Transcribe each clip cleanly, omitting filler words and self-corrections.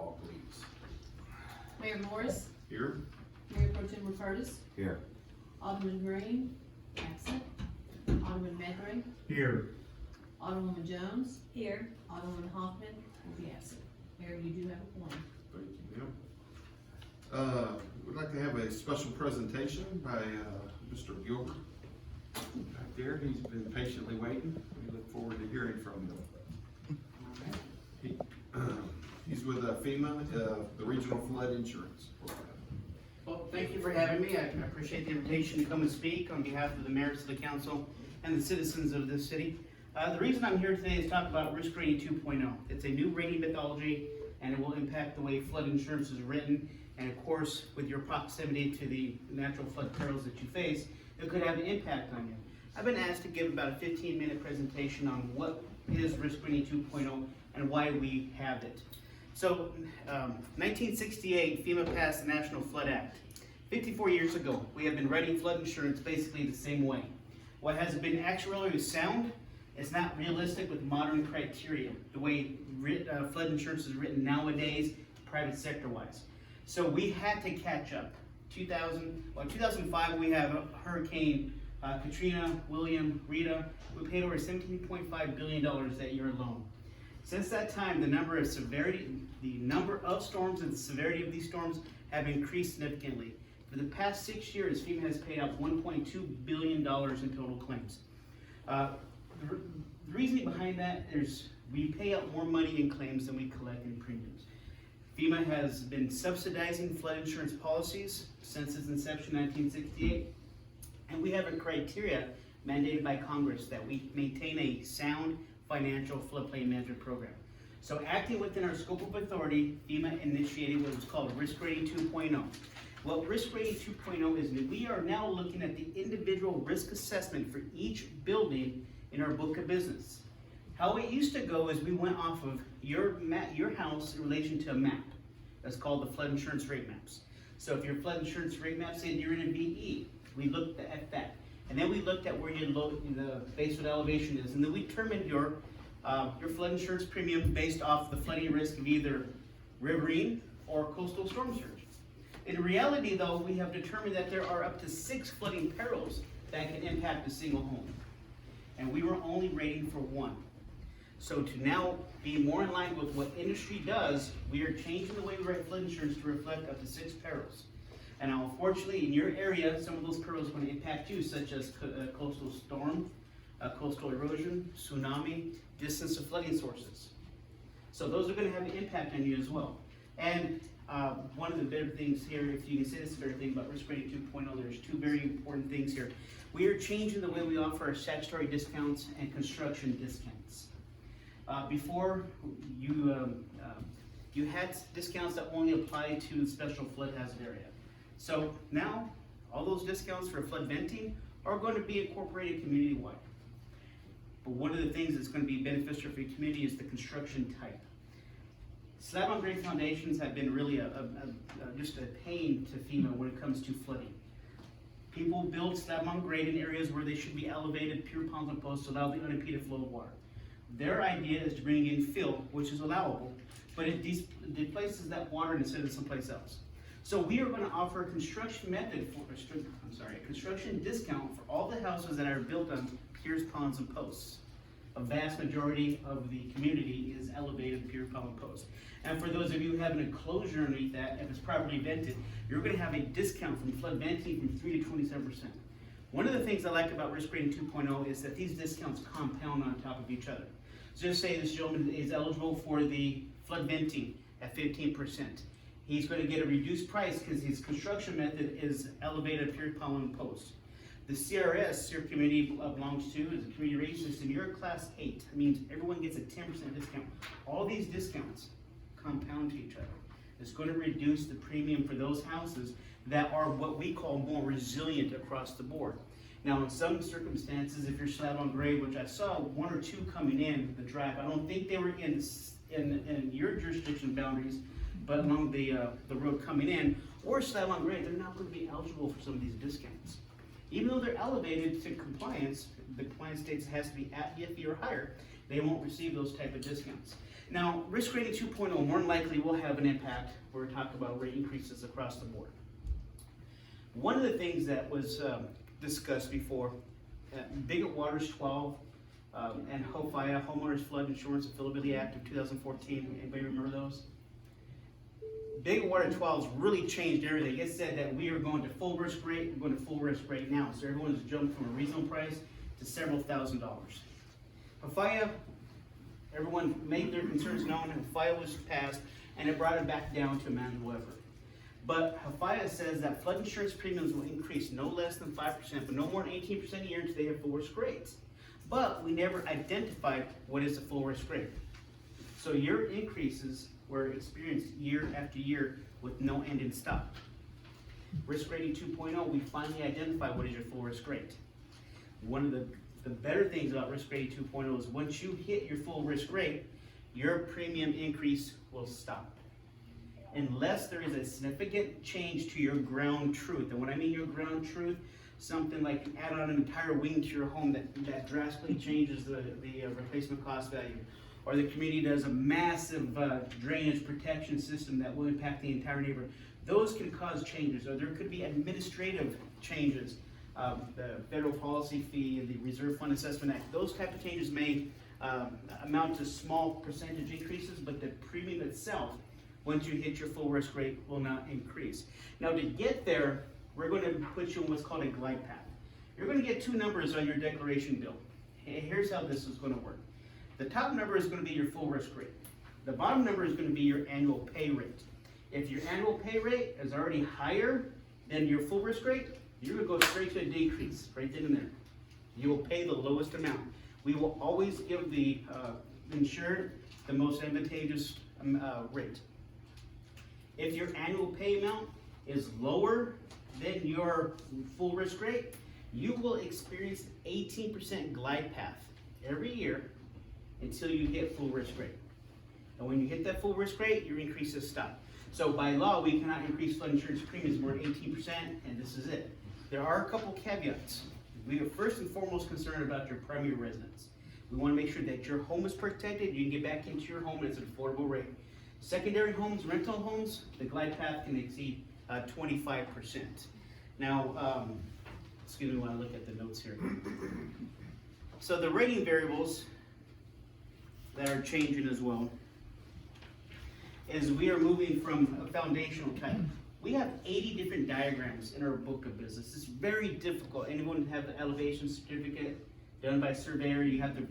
call, please. Mayor Morris, Here. Mayor Pro Tem Rupertus, Here. Alderman Green, absent, Alderman Medray, Here. Alderwoman Jones, Here. Alderman Hoffman will be absent. Mayor, you do have a quorum. Thank you, ma'am. We'd like to have a special presentation by Mr. Gilbert. Back there, he's been patiently waiting. We look forward to hearing from him. He's with FEMA, the Regional Flood Insurance Program. Well, thank you for having me. I appreciate the invitation to come and speak on behalf of the mayors of the council and the citizens of this city. The reason I'm here today is to talk about Risk Rating 2.0. It's a new rating methodology, and it will impact the way flood insurance is written. And of course, with your proximity to the natural flood perils that you face, it could have an impact on you. I've been asked to give about a 15-minute presentation on what is Risk Rating 2.0 and why we have it. So, 1968, FEMA passed the National Flood Act. 54 years ago, we have been writing flood insurance basically the same way. What has been actuarially sound is not realistic with modern criteria, the way flood insurance is written nowadays, private sector-wise. So we had to catch up. 2005, we have Hurricane Katrina, William, Rita. We paid over $17.5 billion that year alone. Since that time, the number of storms and the severity of these storms have increased significantly. For the past 6 years, FEMA has paid out $1.2 billion in total claims. The reasoning behind that is we pay out more money in claims than we collect in premiums. FEMA has been subsidizing flood insurance policies since its inception in 1968, and we have a criteria mandated by Congress that we maintain a sound financial floodplain management program. So acting within our scope of authority, FEMA initiated what was called Risk Rating 2.0. What Risk Rating 2.0 is, we are now looking at the individual risk assessment for each building in our book of business. How it used to go is we went off of your house in relation to a map. That's called the flood insurance rate maps. So if your flood insurance rate map said you're in a VE, we looked at that. And then we looked at where the base of elevation is, and then we determined your flood insurance premium based off the flooding risk of either riverine or coastal storm surge. In reality, though, we have determined that there are up to 6 flooding perils that can impact a single home. And we were only rating for 1. So to now be more in line with what industry does, we are changing the way we write flood insurance to reflect up to 6 perils. And now, unfortunately, in your area, some of those perils are going to impact you, such as coastal storm, coastal erosion, tsunami, distance of flooding sources. So those are going to have an impact on you as well. And one of the better things here, if you can say this is a better thing about Risk Rating 2.0, there's 2 very important things here. We are changing the way we offer our statutory discounts and construction discounts. Before, you had discounts that only apply to special flood hazard area. So now, all those discounts for flood venting are going to be incorporated community-wide. But one of the things that's going to be beneficial for your community is the construction type. Slab-on-grade foundations have been really just a pain to FEMA when it comes to flooding. People build slab-on-grade in areas where they should be elevated pure ponds and posts to allow the unimpeded flow of water. Their idea is to bring in fill, which is allowable, but it displaces that water and sends it someplace else. So we are going to offer a construction construction discount for all the houses that are built on piers, ponds, and posts. A vast majority of the community is elevated pier, pond, and post. And for those of you who have an enclosure underneath that, if it's properly vented, you're going to have a discount from flood venting from 3 to 27%. One of the things I like about Risk Rating 2.0 is that these discounts compound on top of each other. So just say this gentleman is eligible for the flood venting at 15%. He's going to get a reduced price because his construction method is elevated pier, pond, and post. The CRS your community belongs to is a community rating system. You're a class 8. That means everyone gets a 10% discount. All these discounts compound to each other. It's going to reduce the premium for those houses that are what we call more resilient across the board. Now, in some circumstances, if you're slab on grade, which I saw 1 or 2 coming in the drive, I don't think they were in your jurisdiction boundaries, but along the road coming in, or slab on grade, they're not going to be eligible for some of these discounts. Even though they're elevated to compliance, the compliance states it has to be at BFE or higher. they won't receive those type of discounts. Now, risk rating 2.0 more than likely will have an impact. We're talking about rate increases across the board. One of the things that was discussed before, Bigot Waters 12 and HOFIA, Homeowners Flood Insurance Affordability Act of 2014, anybody remember those? Bigot Water 12's really changed everything. It said that we are going to full risk rate, we're going to full risk rate now. So everyone's jumped from a reasonable price to several $1,000s. HOFIA, everyone made their concerns known, and HOFIA was passed, and it brought it back down to a manageable effort. But HOFIA says that flood insurance premiums will increase no less than 5%, but no more than 18% a year until they have full risk rates. But we never identified what is a full risk rate. So your increases were experienced year after year with no end in stop. Risk rating 2.0, we finally identified what is your full risk rate. One of the better things about risk rating 2.0 is once you hit your full risk rate, your premium increase will stop. Unless there is a significant change to your ground truth. And when I mean your ground truth, something like add on an entire wing to your home that drastically changes the replacement cost value. Or the community does a massive drainage protection system that will impact the entire neighborhood. Those can cause changes, or there could be administrative changes. The federal policy fee and the Reserve Fund Assessment Act, those type of changes may amount to small percentage increases, but the premium itself, once you hit your full risk rate, will not increase. Now to get there, we're going to put you in what's called a glide path. You're going to get two numbers on your declaration bill. Here's how this is going to work. The top number is going to be your full risk rate. The bottom number is going to be your annual pay rate. If your annual pay rate is already higher than your full risk rate, you're going to go straight to a decrease, right then and there. You will pay the lowest amount. We will always give the insured the most advantageous rate. If your annual pay amount is lower than your full risk rate, you will experience an 18% glide path every year until you hit full risk rate. And when you hit that full risk rate, your increases stop. So by law, we cannot increase flood insurance premiums more than 18%, and this is it. There are a couple caveats. We are first and foremost concerned about your primary residence. We want to make sure that your home is protected, you can get back into your home at an affordable rate. Secondary homes, rental homes, the glide path can exceed 25%. Now, excuse me while I look at the notes here. So the rating variables that are changing as well is we are moving from a foundational type. We have 80 different diagrams in our book of business. It's very difficult. Anyone have the elevation certificate done by a surveyor, you have to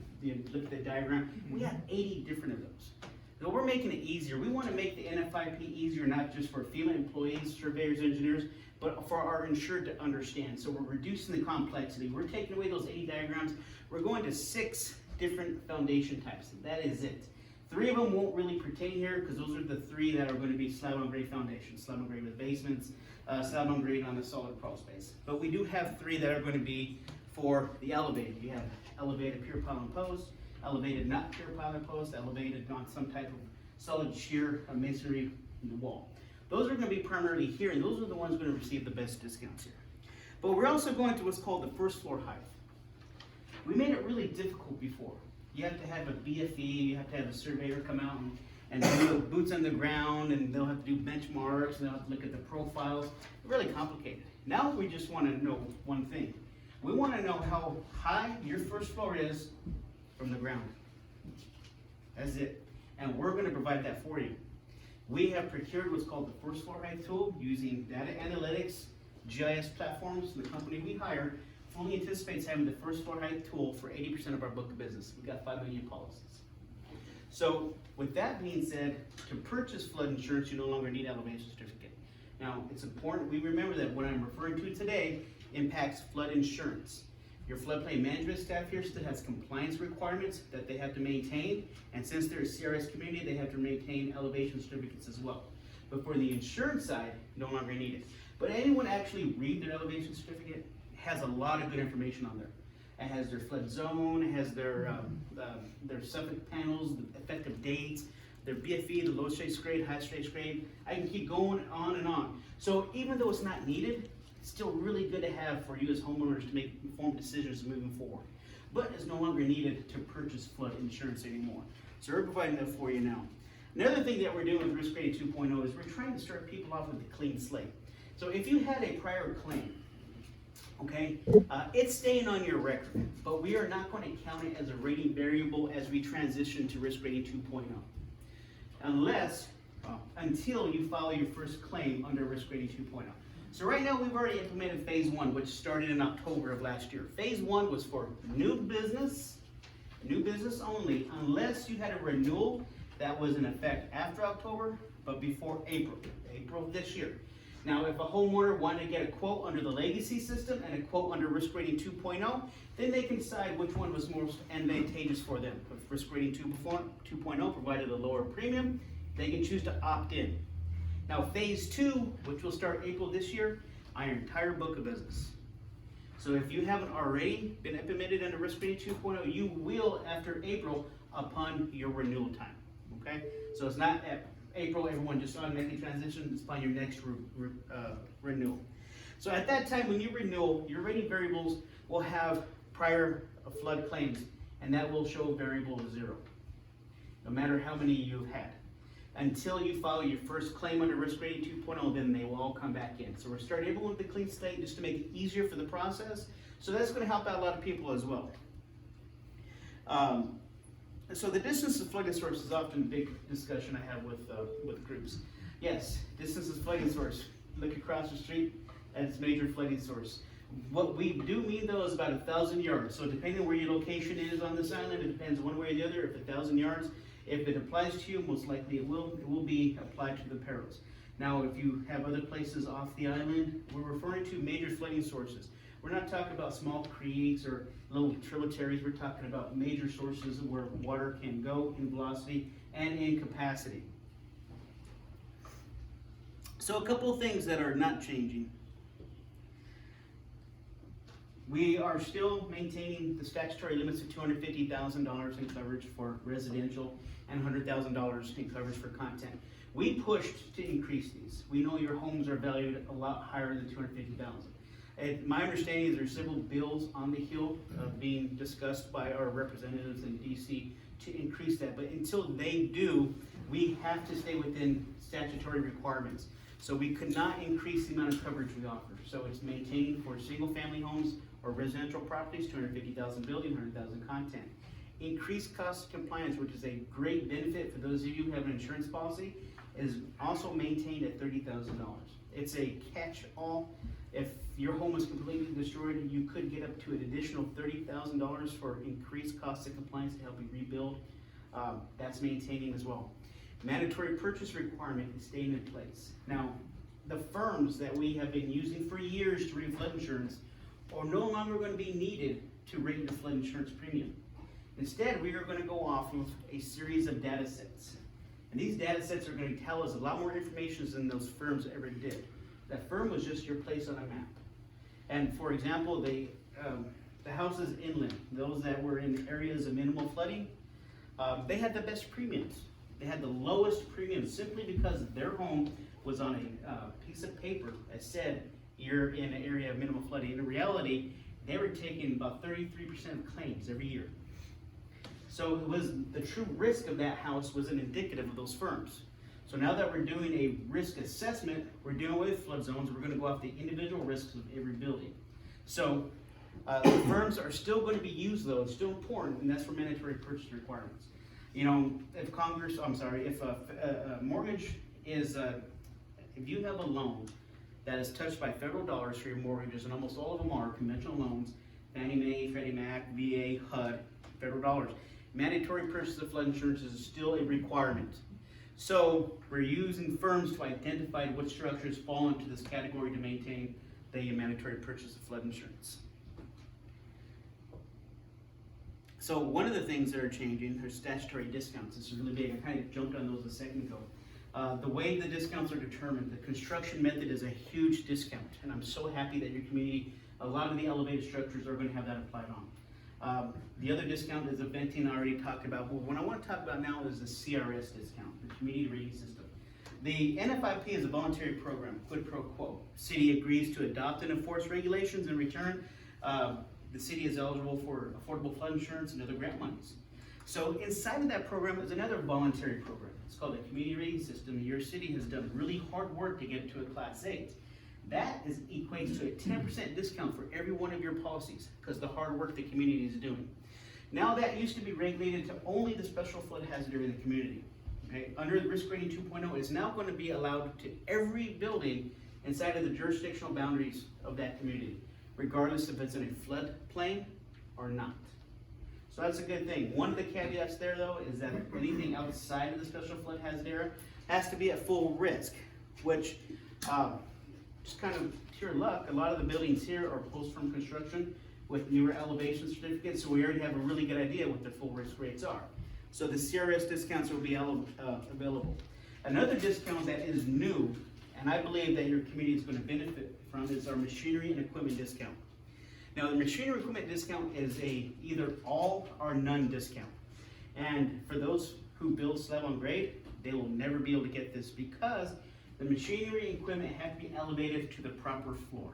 look at the diagram. We have 80 different of those. So we're making it easier. We want to make the NFIP easier, not just for FEMA employees, surveyors, engineers, but for our insured to understand. So we're reducing the complexity. We're taking away those 80 diagrams. We're going to 6 different foundation types. That is it. 3 of them won't really pertain here because those are the 3 that are going to be slab on grade foundation, slab on grade with basements, slab on grade on the solid crawl space. But we do have 3 that are going to be for the elevated. You have elevated pure pile and post, elevated not pure pile and post, elevated on some type of solid shear masonry in the wall. Those are going to be primarily here, and those are the ones going to receive the best discounts here. But we're also going to what's called the first floor height. We made it really difficult before. You have to have a BFE, you have to have a surveyor come out and do boots on the ground, and they'll have to do benchmarks, and they'll have to look at the profiles. It's really complicated. Now we just want to know one thing. We want to know how high your first floor is from the ground. That's it. And we're going to provide that for you. We have procured what's called the first floor height tool using data analytics, GIS platforms. The company we hire fully anticipates having the first floor height tool for 80% of our book of business. We've got 5 million policies. So with that being said, to purchase flood insurance, you no longer need elevation certificate. Now, it's important we remember that what I'm referring to today impacts flood insurance. Your floodplain management staff here still has compliance requirements that they have to maintain, and since they're a CRS community, they have to maintain elevation certificates as well. But for the insurance side, no longer need it. But anyone actually read their elevation certificate, has a lot of good information on there. It has their flood zone, it has their Suffolk panels, the effective dates, their BFE, the low stress grade, high stress grade. I can keep going on and on. So even though it's not needed, it's still really good to have for you as homeowners to make informed decisions moving forward. but is no longer needed to purchase flood insurance anymore. So we're providing that for you now. Another thing that we're doing with Risk Rating 2.0 is we're trying to start people off with a clean slate. So if you had a prior claim, okay, it's staying on your record, but we are not going to count it as a rating variable as we transition to Risk Rating 2.0. Until you file your first claim under Risk Rating 2.0. So right now we've already implemented phase 1, which started in October of last year. Phase 1 was for new business only, unless you had a renewal that was in effect after October, but before April of this year. Now, if a homeowner wanted to get a quote under the legacy system and a quote under Risk Rating 2.0, then they can decide which one was most advantageous for them. If Risk Rating 2.0 provided a lower premium, they can choose to opt in. Now, phase 2, which will start April this year, our entire book of business. So if you haven't already been implemented under Risk Rating 2.0, you will after April upon your renewal time. Okay? So it's not at April, everyone just automatically transitions, it's upon your next renewal. So at that time, when you renew, your rating variables will have prior flood claims, and that will show variable 0, no matter how many you've had. Until you file your first claim under Risk Rating 2.0, then they will all come back in. So we're starting everyone with a clean slate just to make it easier for the process. So that's going to help out a lot of people as well. So the distance to flooding source is often a big discussion I have with groups. Yes, distance to flooding source. Look across the street, that's major flooding source. What we do mean though is about 1,000 yards. So depending on where your location is on this island, it depends one way or the other. If 1,000 yards, if it applies to you, most likely it will be applied to the perils. Now, if you have other places off the island, we're referring to major flooding sources. We're not talking about small creeks or little tributaries. We're talking about major sources where water can go in velocity and in capacity. So a couple of things that are not changing. We are still maintaining the statutory limits of $250,000 in coverage for residential and $100,000 in coverage for content. We pushed to increase these. We know your homes are valued a lot higher than $250,000. My understanding is there's several bills on the Hill being discussed by our representatives in DC to increase that, but until they do, we have to stay within statutory requirements. So we could not increase the amount of coverage we offer. So it's maintaining for single-family homes or residential properties, $250,000 building, $100,000 content. Increased cost of compliance, which is a great benefit for those of you who have an insurance policy, is also maintained at $30,000. It's a catch-all. If your home was completely destroyed, you could get up to an additional $30,000 for increased cost of compliance to help you rebuild. That's maintaining as well. Mandatory purchase requirement is staying in place. Now, the firms that we have been using for years to rate flood insurance are no longer going to be needed to rate your flood insurance premium. Instead, we are going to go off of a series of data sets. And these data sets are going to tell us a lot more information than those firms ever did. That firm was just your place on a map. And for example, the houses inland, those that were in areas of minimal flooding, they had the best premiums. They had the lowest premiums simply because their home was on a piece of paper that said you're in an area of minimal flooding. In reality, they were taking about 33% of claims every year. So it was the true risk of that house wasn't indicative of those firms. So now that we're doing a risk assessment, we're dealing with flood zones, we're going to go off the individual risks of every building. So the firms are still going to be used though, it's still important, and that's for mandatory purchase requirements. You know, if a mortgage is, if you have a loan that is touched by federal dollars for your mortgages, and almost all of them are conventional loans, Fannie Mae, Freddie Mac, VA, HUD, federal dollars, mandatory purchase of flood insurance is still a requirement. So we're using firms to identify what structures fall into this category to maintain the mandatory purchase of flood insurance. So one of the things that are changing are statutory discounts. This is really big. I kind of jumped on those a second ago. The way the discounts are determined, the construction method is a huge discount, and I'm so happy that your community, a lot of the elevated structures are going to have that applied on. The other discount is the venting I already talked about. But what I want to talk about now is the CRS discount, the community rating system. The NFIP is a voluntary program, quid pro quo. City agrees to adopt and enforce regulations. In return, the city is eligible for affordable flood insurance and other grant monies. So inside of that program is another voluntary program. It's called the Community Rating System. Your city has done really hard work to get to a Class 8. That equates to a 10% discount for every one of your policies because the hard work the community is doing. Now that used to be regulated to only the special flood hazard area in the community. Okay? Under the risk rating 2.0, it's now going to be allowed to every building inside of the jurisdictional boundaries of that community, regardless if it's in a floodplain or not. So that's a good thing. One of the caveats there though is that anything outside of the special flood hazard area has to be at full risk, which just kind of to your luck, a lot of the buildings here are post-from construction with newer elevation certificates, so we already have a really good idea what the full risk rates are. So the CRS discounts will be available. Another discount that is new, and I believe that your community is going to benefit from, is our machinery and equipment discount. Now the machinery equipment discount is a either all or none discount. And for those who build slab on grade, they will never be able to get this because the machinery and equipment have to be elevated to the proper floor.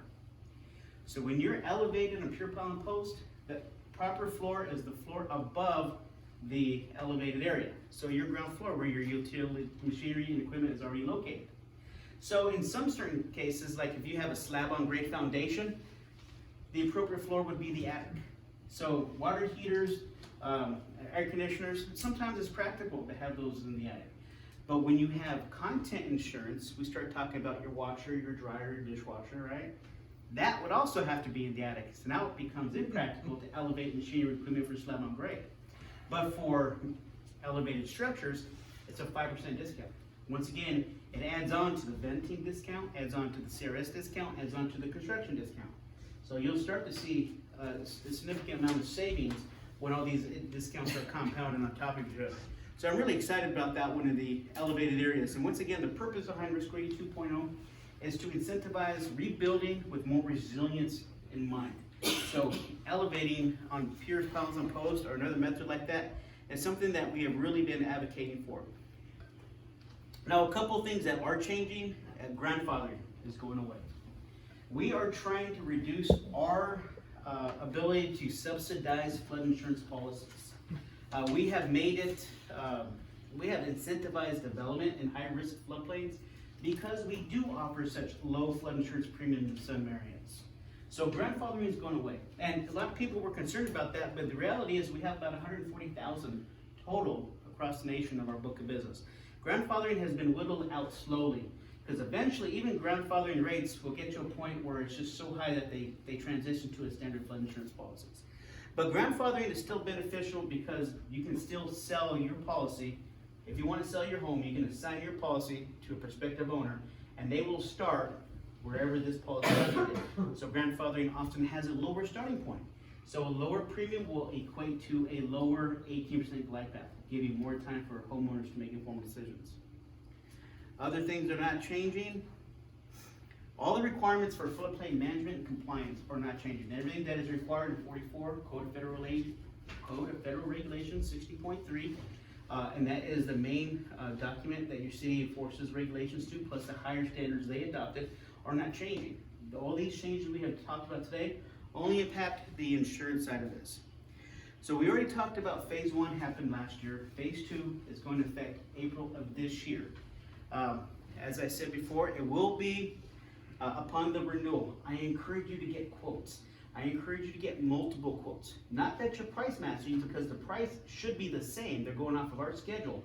So when you're elevated on pure pile and post, the proper floor is the floor above the elevated area. So your ground floor where your utility machinery and equipment is already located. So in some certain cases, like if you have a slab on grade foundation, the appropriate floor would be the attic. So water heaters, air conditioners, sometimes it's practical to have those in the attic. But when you have content insurance, we start talking about your washer, your dryer, your dishwasher, right? That would also have to be in the attic. So now it becomes impractical to elevate machinery equipment for slab on grade. But for elevated structures, it's a 5% discount. Once again, it adds on to the venting discount, adds on to the CRS discount, adds on to the construction discount. So you'll start to see a significant amount of savings when all these discounts are compounded on top of each other. So I'm really excited about that one in the elevated areas. And once again, the purpose behind Risk Rating 2.0 is to incentivize rebuilding with more resilience in mind. So elevating on piers, piles, and posts or another method like that is something that we have really been advocating for. Now, a couple things that are changing, grandfathering is going away. We are trying to reduce our ability to subsidize flood insurance policies. We have made it, we have incentivized development in high-risk floodplains because we do offer such low flood insurance premium in some areas. So grandfathering is going away. And a lot of people were concerned about that, but the reality is we have about 140,000 total across the nation of our book of business. Grandfathering has been whittled out slowly because eventually even grandfathering rates will get to a point where it's just so high that they transition to a standard flood insurance policies. But grandfathering is still beneficial because you can still sell your policy. If you want to sell your home, you can assign your policy to a prospective owner and they will start wherever this policy is located. So grandfathering often has a lower starting point. So a lower premium will equate to a lower 18% glide path, give you more time for homeowners to make informed decisions. Other things that are not changing. All the requirements for floodplain management and compliance are not changing. Everything that is required in 44 Code of Federal Regulations 60.3, and that is the main document that your city enforces regulations to, plus the higher standards they adopted, are not changing. All these changes we have talked about today only impact the insurance side of this. So we already talked about phase 1 happened last year. Phase 2 is going to affect April of this year. As I said before, it will be upon the renewal. I encourage you to get quotes. I encourage you to get multiple quotes. Not that you're price matching because the price should be the same. They're going off of our schedule.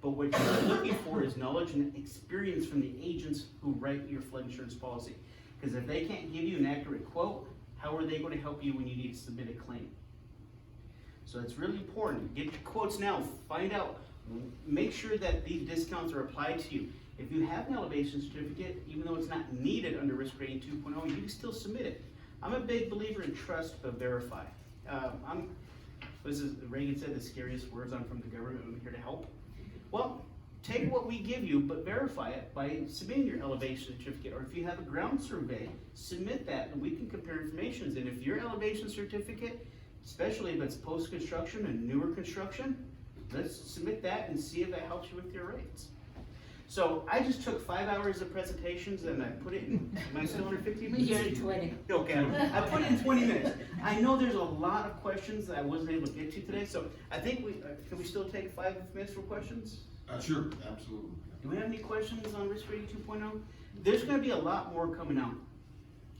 But what you're looking for is knowledge and experience from the agents who write your flood insurance policy. Because if they can't give you an accurate quote, how are they going to help you when you need to submit a claim? So it's really important. Get your quotes now. Find out. Make sure that these discounts are applied to you. If you have an elevation certificate, even though it's not needed under Risk Rating 2.0, you can still submit it. I'm a big believer in trust but verify. This is, Reagan said, the scariest words I'm from the government. I'm here to help. Well, take what we give you, but verify it by submitting your elevation certificate. Or if you have a ground survey, submit that and we can compare information. And if your elevation certificate, especially if it's post-construction and newer construction, let's submit that and see if that helps you with your rates. So I just took 5 hours of presentations and I put it in, am I still under 15 We minutes? did it 20. Okay, I put it in 20 minutes. I know there's a lot of questions that I wasn't able to get to today, so I think can we still take 5 minutes for questions? Sure, absolutely. Do we have any questions on Risk Rating 2.0? There's gonna be a lot more coming out.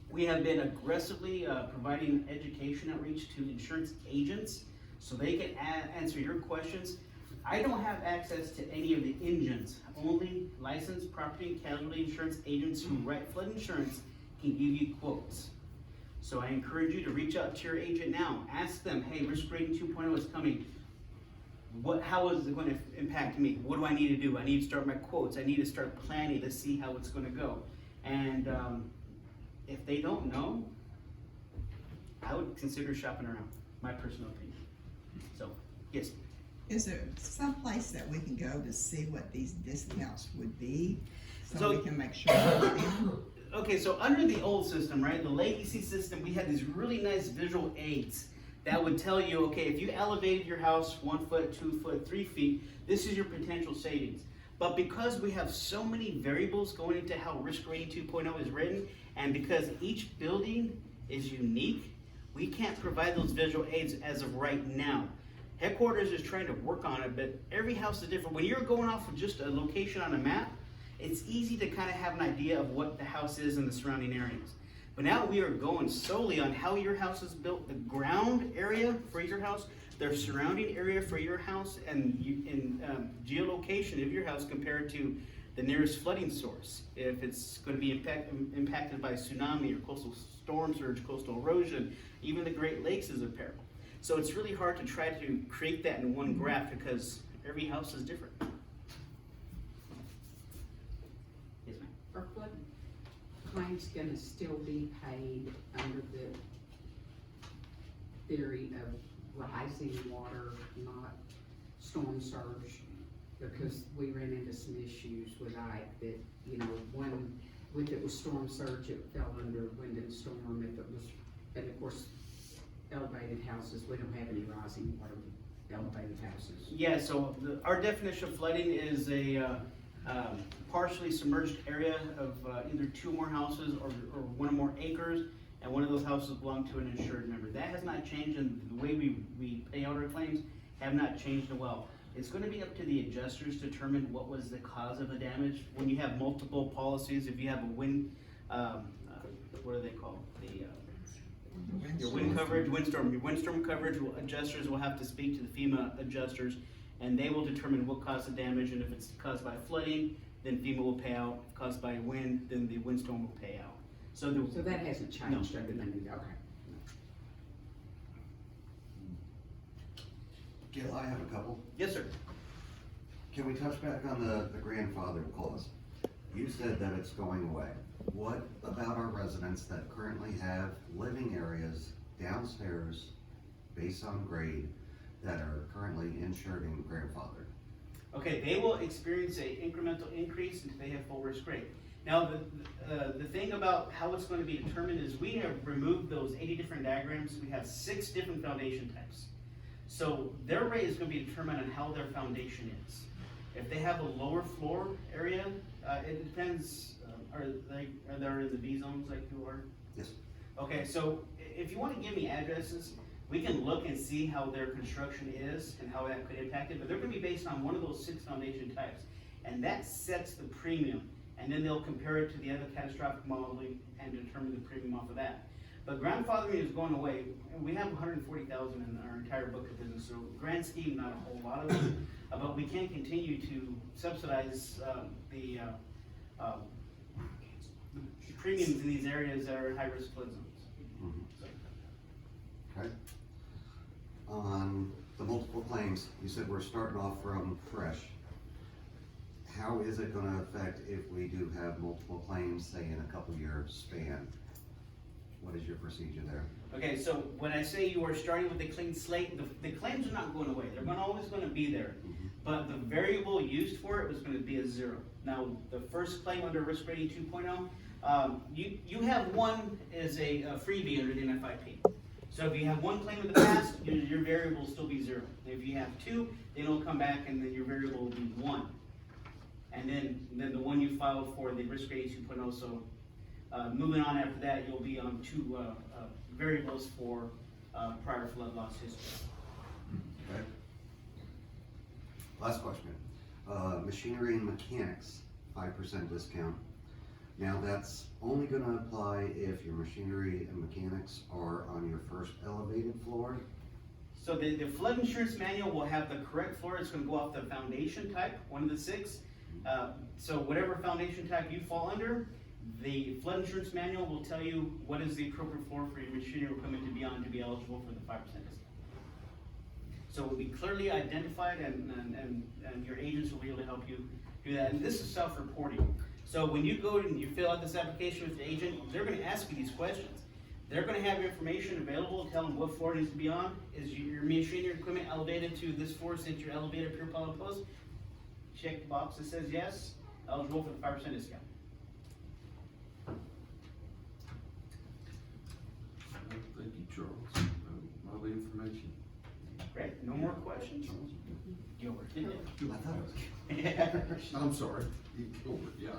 We have been aggressively providing education outreach to insurance agents so they can answer your questions. I don't have access to any of the engines. Only licensed property and casualty insurance agents who write flood insurance can give you quotes. So I encourage you to reach out to your agent now. Ask them, hey, Risk Rating 2.0 is coming. How is it going to impact me? What do I need to do? I need to start my quotes. I need to start planning to see how it's going to go. And if they don't know, I would consider shopping around, my personal opinion. So, yes. Is there some place that we can go to see what these discounts would be? So So- we can make sure we're in? Okay, so under the old system, right, the legacy system, we had these really nice visual aids that would tell you, okay, if you elevated your house 1 foot, 2 foot, 3 feet, this is your potential savings. But because we have so many variables going into how Risk Rating 2.0 is written, and because each building is unique, we can't provide those visual aids as of right now. Headquarters is trying to work on it, but every house is different. When you're going off of just a location on a map, it's easy to kind of have an idea of what the house is in the surrounding areas. But now we are going solely on how your house is built, the ground area for your house, the surrounding area for your house, and geolocation of your house compared to the nearest flooding source. If it's going to be impacted by tsunami or coastal storm surge, coastal erosion, even the Great Lakes is a peril. So it's really hard to try to create that in one graph because every house is different. Yes, ma'am. Are flood claims gonna still be paid under the theory of rising water, not storm surge? Because we ran into some issues with Ike that, you know, if it was storm surge, it fell under wind and storm. If it was, and of course, elevated houses, we don't have any rising water elevated houses. Yeah, so our definition of flooding is a partially submerged area of either 2 or more houses or 1 or more acres, and one of those houses belong to an insured member. That has not changed, and the way we pay out our claims have not changed as well. It's going to be up to the adjusters to determine what was the cause of the damage. When you have multiple policies, if you have a wind, what are they called? Your wind coverage, windstorm. Your windstorm coverage, adjusters will have to speak to the FEMA adjusters, and they will determine what caused the damage, and if it's caused by flooding, then FEMA will pay out. If caused by wind, then the windstorm will pay out. So that hasn't changed other than, okay. Gil, I have a couple. Yes, sir. Can we touch back on the grandfather clause? You said that it's going away. What about our residents that currently have living areas downstairs based on grade that are currently insured and grandfathered? Okay, they will experience a incremental increase until they have full risk rate. Now, the thing about how it's going to be determined is we have removed those 80 different diagrams. We have 6 different foundation types. So their rate is going to be determined on how their foundation is. If they have a lower floor area, it depends. Are they in the B zones like you are? Yes. Okay, so if you want to give me addresses, we can look and see how their construction is and how that could impact it, but they're going to be based on one of those 6 foundation types, and that sets the premium, and then they'll compare it to the other catastrophic modeling and determine the premium off of that. But grandfathering is going away, and we have 140,000 in our entire book of business, so grand scheme, not a whole lot of it, but we can continue to subsidize the premiums in these areas that are high-risk flood zones. Okay. On the multiple claims, you said we're starting off from fresh. How is it gonna affect if we do have multiple claims, say in a couple year span? What is your procedure there? Okay, so when I say you are starting with a clean slate, the claims are not going away. They're always going to be there. But the variable used for it was going to be a 0. Now, the first claim under Risk Rating 2.0, you have one as a freebie under the NFIP. So if you have one claim in the past, your variable will still be 0. If you have 2, then it'll come back and then your variable will be 1. and then the one you filed for the risk rating 2.0. So moving on after that, you'll be on two variables for prior flood loss history. Okay. Last question. Machinery and mechanics, 5% discount. Now that's only gonna apply if your machinery and mechanics are on your first elevated floor. So the flood insurance manual will have the correct floor. It's gonna go off the foundation type, one of the 6. So whatever foundation type you fall under, the flood insurance manual will tell you what is the appropriate floor for your machinery or equipment to be on to be eligible for the 5% discount. So it will be clearly identified, and your agents will be able to help you do that. And this is self-reporting. So when you go and you fill out this application with the agent, they're gonna ask you these questions. They're gonna have information available, tell them what floor it needs to be on. Is your machinery or equipment elevated to this floor since your elevated pure pollen post? Check the box that says yes, eligible for the 5% discount. Thank you, Charles. All the information. Great, no more questions? Gilbert, didn't it? I thought it was. I'm sorry. Gilbert, yeah.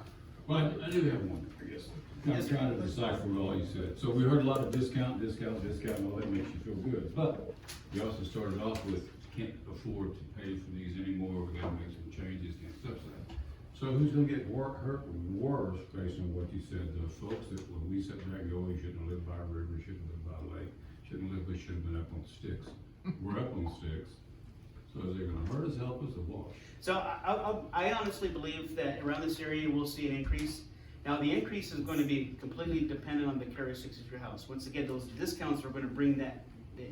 Well, I do have one, I guess. I'm trying to decipher all you said. So we heard a lot of discount, and all that makes you feel good. But you also started off with, can't afford to pay for these anymore, we gotta make some changes and stuff like that. So who's gonna get hurt worse based on what you said? The folks that, when we sat there and go, we shouldn't have lived by a river, shouldn't have lived by a lake, we should have been up on sticks. We're up on sticks. So is it gonna hurt us, help us, or what? So I honestly believe that around this area, we'll see an increase. Now, the increase is going to be completely dependent on the characteristics of your house. Once again, those discounts are going to bring the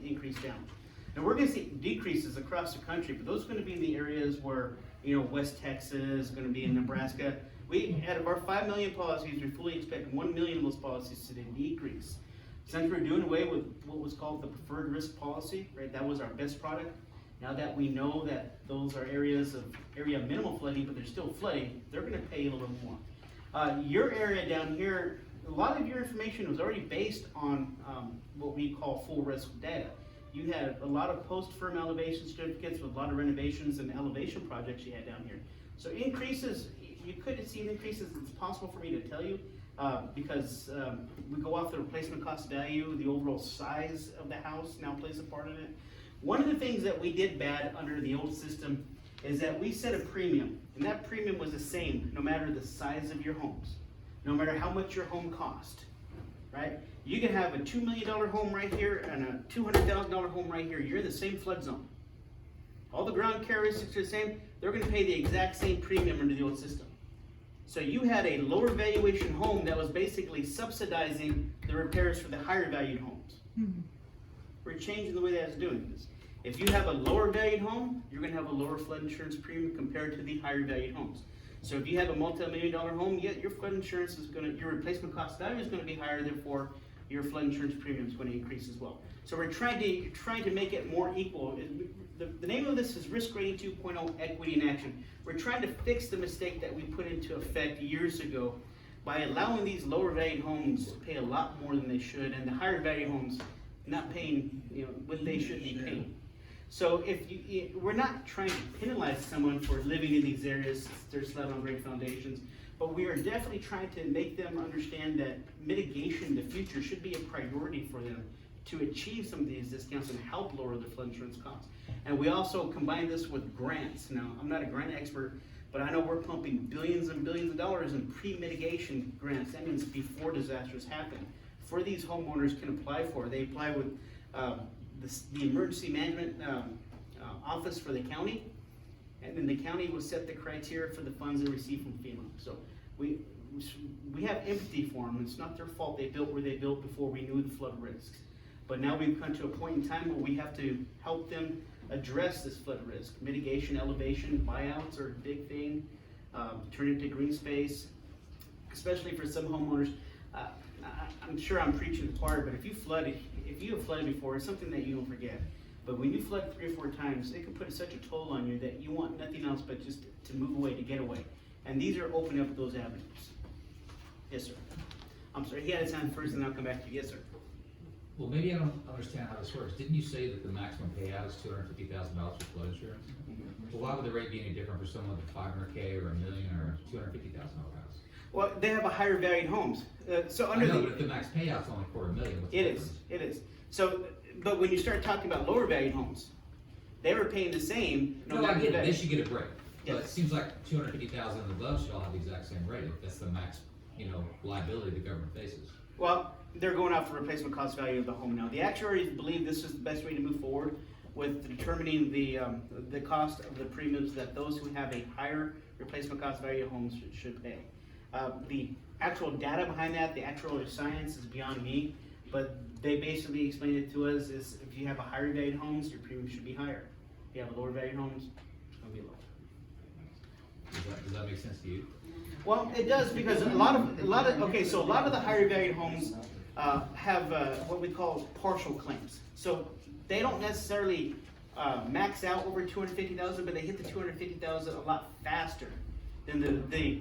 increase down. Now, we're going to see decreases across the country, but those are going to be in the areas where, West Texas, going to be in Nebraska. Out of our 5 million policies, we fully expect 1 million of those policies to decrease. Since we're doing away with what was called the preferred risk policy, right? That was our best product. Now that we know that those are areas of minimal flooding, but they're still flooding, they're gonna pay a little more. Your area down here, a lot of your information was already based on what we call full risk data. You had a lot of post-firm elevation certificates with a lot of renovations and elevation projects you had down here. So increases, you could have seen increases, it's possible for me to tell you, because we go off the replacement cost value, the overall size of the house now plays a part in it. One of the things that we did bad under the old system is that we set a premium, and that premium was the same no matter the size of your homes, no matter how much your home cost, right? You can have a $2 million home right here and a $200,000 home right here. You're in the same flood zone. All the ground characteristics are the same. They're going to pay the exact same premium under the old system. So you had a lower valuation home that was basically subsidizing the repairs for the higher valued homes. Mm-hmm. We're changing the way that's doing this. If you have a lower valued home, you're gonna have a lower flood insurance premium compared to the higher valued homes. So if you have a multi-million-dollar home, your flood insurance is your replacement cost value is gonna be higher, therefore your flood insurance premium is gonna increase as well. So we're trying to make it more equal. The name of this is Risk Rating 2.0 Equity in Action. We're trying to fix the mistake that we put into effect years ago by allowing these lower valued homes to pay a lot more than they should, and the higher valued homes not paying what they should be paying. So we're not trying to penalize someone for living in these areas, they're slid on great foundations, but we are definitely trying to make them understand that mitigation in the future should be a priority for them to achieve some of these discounts and help lower their flood insurance costs. And we also combine this with grants. Now, I'm not a grant expert, but I know we're pumping billions and billions of dollars in pre-mitigation grants. That means before disasters happen. For these homeowners can apply for. They apply with the emergency management office for the county, and then the county will set the criteria for the funds they receive from FEMA. So we have empathy for them. It's not their fault they built where they built before we knew the flood risks. But now we've come to a point in time where we have to help them address this flood risk. Mitigation, elevation, buyouts are a big thing. Turn it to green space, especially for some homeowners. I'm sure I'm preaching to the choir, but if you have flooded before, it's something that you don't forget. But when you flood 3 or 4 times, it can put such a toll on you that you want nothing else but just to move away, to get away. And these are opening up those avenues. Yes, sir. I'm sorry, he had his hand first, and I'll come back to you. Yes, sir. Well, maybe I don't understand how this works. Didn't you say that the maximum payout is $250,000 for flood insurance? Well, why would the rate be any different for someone with $500K or $1 million or $250,000 house? Well, they have a higher valued homes, so I under know, the. but if the max payout's only $250,000, what's the It difference? is, it is. So, but when you start talking about lower valued homes, they were paying the same. No, I matter get the it, they value. should get a break. But Yes. it seems like 250,000 and above should all have the exact same rate. If that's the max, liability the government faces. Well, they're going off the replacement cost value of the home now. The actuaries believe this is the best way to move forward with determining the cost of the premiums that those who have a higher replacement cost value of homes should pay. The actual data behind that, the actual science is beyond me, but they basically explained it to us is if you have a higher valued homes, your premium should be higher. If you have a lower valued homes, it's gonna be lower. Does that make sense to you? Well, it does because a lot of the higher valued homes have what we call partial claims. So they don't necessarily max out over 250,000, but they hit the 250,000 a lot faster than the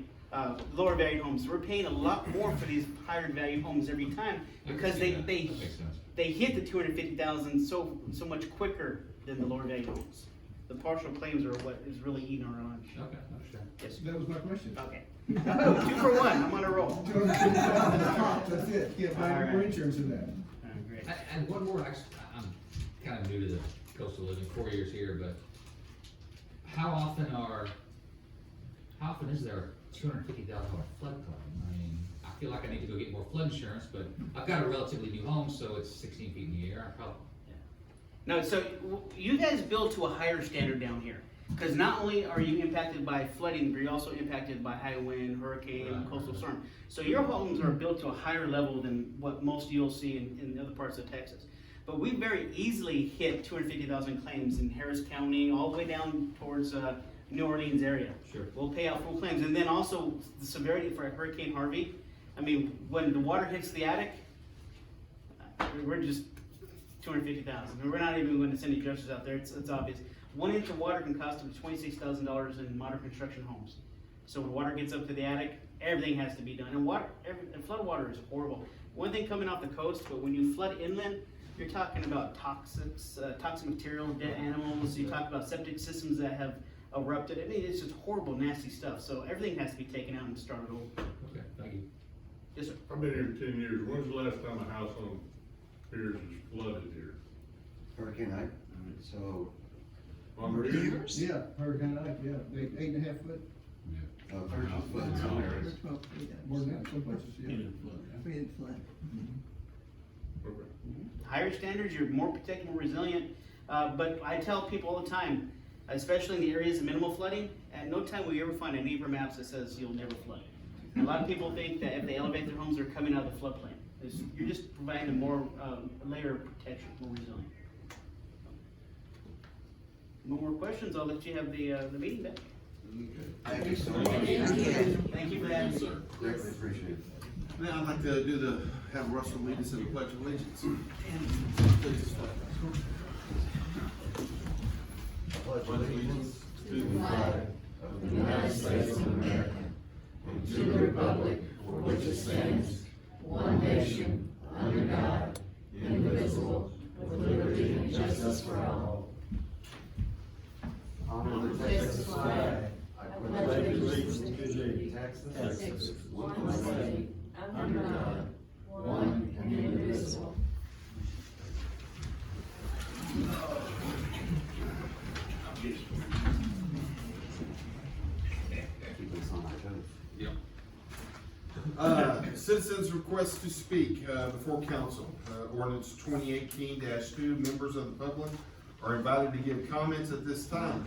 lower valued homes. We're paying a lot more for these higher valued homes every time because That makes sense. they hit the 250,000 so much quicker than the lower valued homes. The partial claims are what is really eating our lunch. Okay, I understand. Yes. That was my question. Okay. 2 for 1. I'm on a roll. That's it, get All back right. more insurance in that. Great. And one more, I'm kind of new to the coastal living, 4 years here, but how often is there a $250,000 flood claim? I mean, I feel like I need to go get more flood insurance, but I've got a relatively new home, so it's 16 feet in the air. I probably, No, so you guys build to a higher standard down here. Because not only are you impacted by flooding, but you're also impacted by high wind, hurricane, Right. coastal storm. So your homes are built to a higher level than what most you'll see in other parts of Texas. But we very easily hit 250,000 claims in Harris County, all the way down towards New Orleans area. Sure. We'll pay out full claims. And then also the severity for Hurricane Harvey. I mean, when the water hits the attic, we're just 250,000. And we're not even going to send any adjusters out there. It's obvious. 1 inch of water can cost up to $26,000 in modern construction homes. So when water gets up to the attic, everything has to be done. And flood water is horrible. One thing coming off the coast, but when you flood inland, you're talking about toxic material, dead animals. You talk about septic systems that have erupted. I mean, it's just horrible, nasty stuff. So everything has to be taken out and started over. okay, thank you. Yes, sir. I've been here 10 years. When's the last time a house on Piers was flooded here? Hurricane Ike, so, On Piers? Years? Yeah, Hurricane Ike, yeah, 8.5 foot, 13 foot in some areas. We're 12 feet up. more than that, some places, yeah. We didn't flood. Okay. Higher standards, you're more protected, more resilient. But I tell people all the time, especially in the areas of minimal flooding, at no time will you ever find a neighbor maps that says you'll never flood. A lot of people think that if they elevate their homes, they're coming out of the floodplain. You're just providing a more layer of protection, more resilient. No more questions, I'll let you have the meeting back. Thank you so much. Thank you for that. Greatly appreciate it. Now I'd like to have Russell lead us in the Pledge of Allegiance. Please. Pledge allegiance To the flag of the United States of America, and to the republic for which it stands, one nation, under God, indivisible, with liberty and justice for all. honor the Texas flag, I pledge allegiance to thee, Texas, one state, under God, one and indivisible. Keep us on our toes. Citizens request to speak before council. Ordinance 2018-2, members of the public are invited to give comments at this time,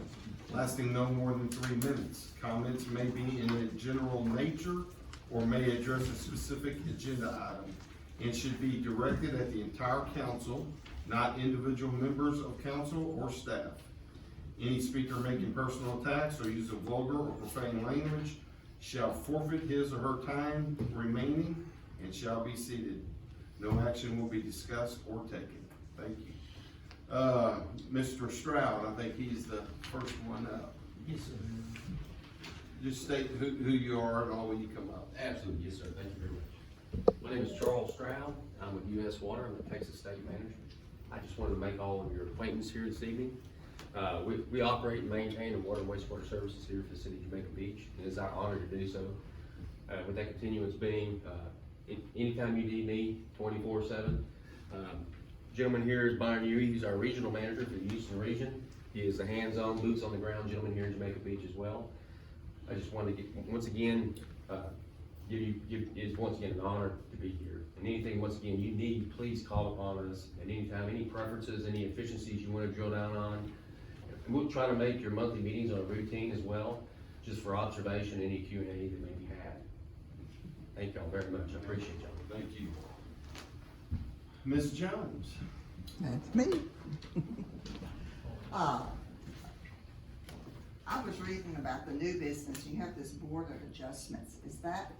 lasting no more than 3 minutes. Comments may be in a general nature or may address a specific agenda item and should be directed at the entire council, not individual members of council or staff. Any speaker making personal attacks or use of vulgar or profane language shall forfeit his or her time remaining and shall be seated. No action will be discussed or taken. Thank you. Mr. Stroud, I think he's the first one up. Yes, sir. Just state who you are and all when you come up. Absolutely, yes, sir. Thank you very much. My name is Charles Stroud. I'm with U.S. Water. I'm the Texas State Manager. I just wanted to make all of your acquaintance here this evening. We operate and maintain the water and wastewater services here for the city of Jamaica Beach. It is our honor to do so. With that continuance being, anytime you need me, 24/7. Gentleman here is Byron Huey. He's our regional manager for the Houston region. He is a hands-on, boots on the ground gentleman here in Jamaica Beach as well. I just wanted to get, once again, it's once again an honor to be here. And anything, once again, you need, please call upon us at any time, any preferences, any efficiencies you want to drill down on. And we'll try to make your monthly meetings on a routine as well, just for observation, any Q&A that may be had. Thank y'all very much. I appreciate y'all. Thank you. Ms. Jones? That's me. I was reading about the new business, you have this board of adjustments. Is that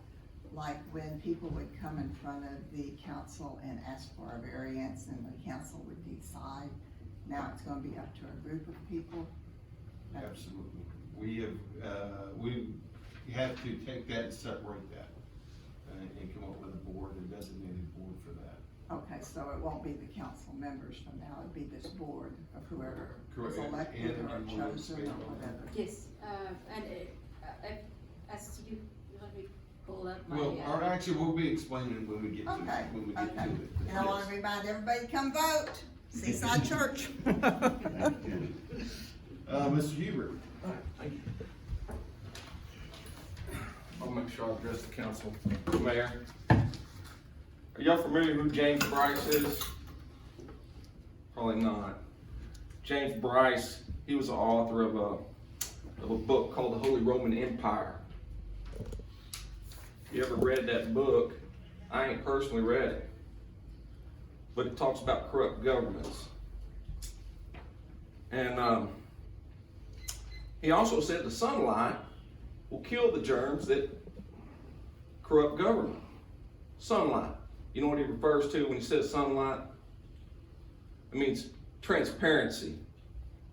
like when people would come in front of the council and ask for a variance and the council would decide? Now it's gonna be up to a group of people? Absolutely. We have to take that and separate that and come up with a board, a designated board for that. Okay, so it won't be the council members from now, it'd be this board of whoever is Correct. elected And or you want to chosen expand or on that? whatever. Yes, and as you let me pull up my. Well, or actually, we'll be explaining it when we get to it. Okay, When we get to okay. it. And I wanna Yes. remind everybody to come vote, Seaside Church. Thank you. Mr. Hubert? Thank you. I'll make sure I address the council. Mayor, are y'all familiar who James Bryce is? Probably not. James Bryce, he was the author of a book called The Holy Roman Empire. If you ever read that book, I ain't personally read it, but it talks about corrupt governments. And he also said the sunlight will kill the germs that corrupt government. Sunlight. You know what he refers to when he says sunlight? It means transparency.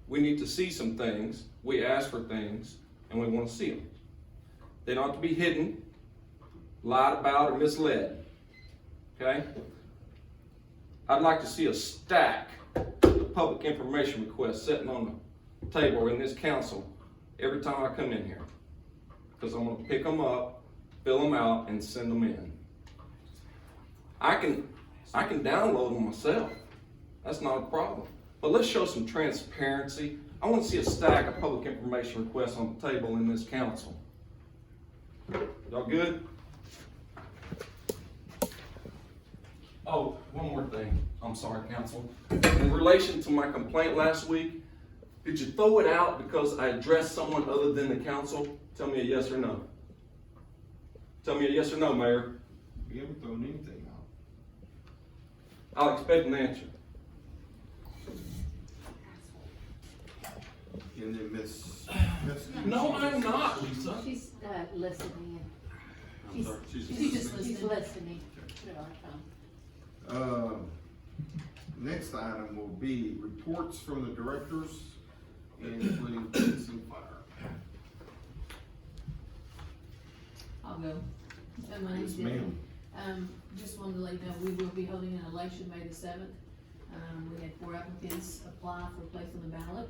We need to see some things, we ask for things, and we want to see them. They don't have to be hidden, lied about, or misled. Okay? I'd like to see a stack of public information requests sitting on the table in this council every time I come in here. Because I'm going to pick them up, fill them out, and send them in. I can download them myself. That's not a problem. But let's show some transparency. I want to see a stack of public information requests on the table in this council. Y'all good? Oh, one more thing. I'm sorry, council. In relation to my complaint last week, did you throw it out because I addressed someone other than the council? Tell me a yes or no. Tell me a yes or no, Mayor. We haven't thrown anything out. I'll expect an answer. And then Miss. No, I'm not, Lisa. She's, listening. I'm sorry, She's just listening. Put it on her phone. Next item will be reports from the directors, including police and fire. I'll go. My name's Yes, ma'am. Debbie. Just wanted to let you know, we will be holding an election May the 7th. We had 4 applicants apply for place on the ballot.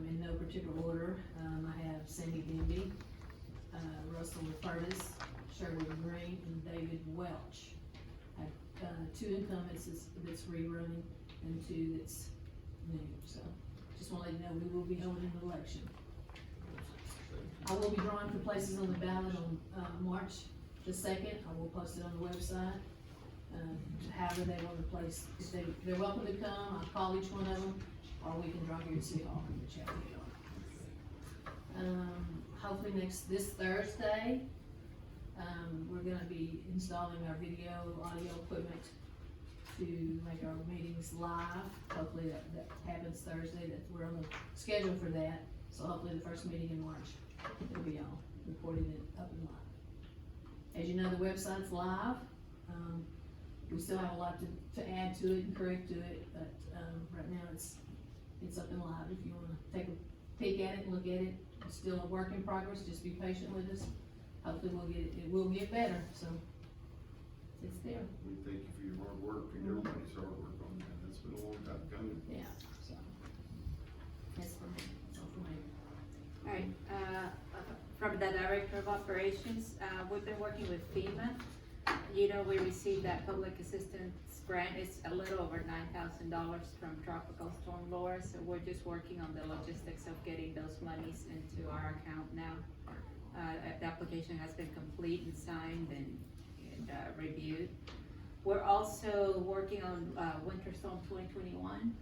In no particular order, I have Sandy Denby, Russell Rupertus, Shirley Green, and David Welch. I have 2 incumbents that's rerunning and 2 that's new, so just want to let you know we will be holding an election. I will be drawing for places on the ballot on March the 2nd. I will post it on the website. However they want to place, if they're welcome to come, I'll call each one of them, or we can draw here at City Hall, whichever you want. Hopefully this Thursday, we're gonna be installing our video, audio equipment to make our meetings live. Hopefully that happens Thursday, that we're on the schedule for that. So hopefully the first meeting in March, it'll be on, recording it up and live. As you know, the website's live. We still have a lot to add to it and correct to it, but, right now it's up and live. If you wanna take a peek at it and look at it, it's still a work in progress, just be patient with us. Hopefully it will get better, so. it's there, We thank you for your hard work and everybody's hard work on that. That's been a long time coming. yeah, so. That's for me, that's all for me. Alright, from the Director of Operations, we've been working with FEMA. You know, we received that public assistance grant, it's a little over $9,000 from Tropical Storm Laura, so we're just working on the logistics of getting those monies into our account now. The application has been complete and signed and reviewed. We're also working on, Winter Storm 2021.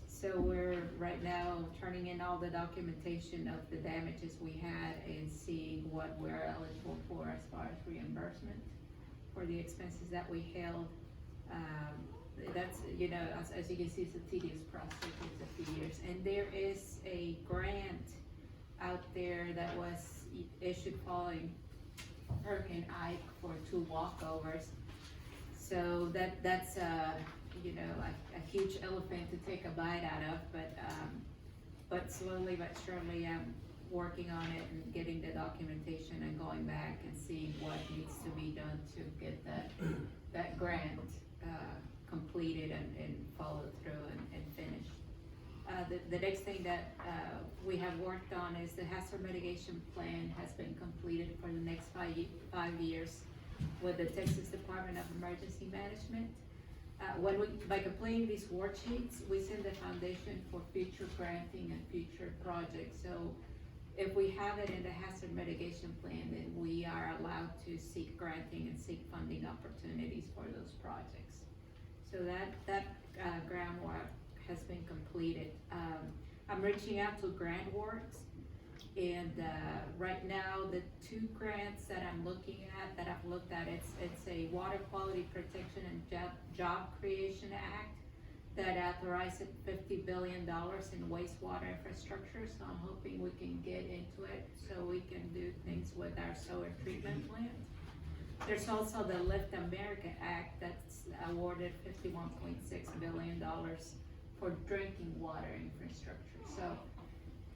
So we're right now turning in all the documentation of the damages we had and seeing what we're eligible for as far as reimbursement for the expenses that we held. That's, you know, as you can see, it's a tedious process, it's a few years. And there is a grant out there that was issued following Hurricane Ike for 2 walkovers. So that's you know, a huge elephant to take a bite out of, but slowly but surely I'm working on it and getting the documentation and going back and seeing what needs to be done to get that grant completed and followed through and finished. The next thing that we have worked on is the hazard mitigation plan has been completed for the next 5 years with the Texas Department of Emergency Management. By completing these worksheets, we set the foundation for future granting and future projects. So if we have it in the hazard mitigation plan, then we are allowed to seek granting and seek funding opportunities for those projects. So that groundwork has been completed. I'm reaching out to GrantWorks, and right now the 2 grants that I'm looking at, that I've looked at, it's a Water Quality Protection and Job Creation Act that authorizes $50 billion in wastewater infrastructure, so I'm hoping we can get into it so we can do things with our solar treatment plant. There's also the Lift America Act that's awarded $51.6 billion for drinking water infrastructure. So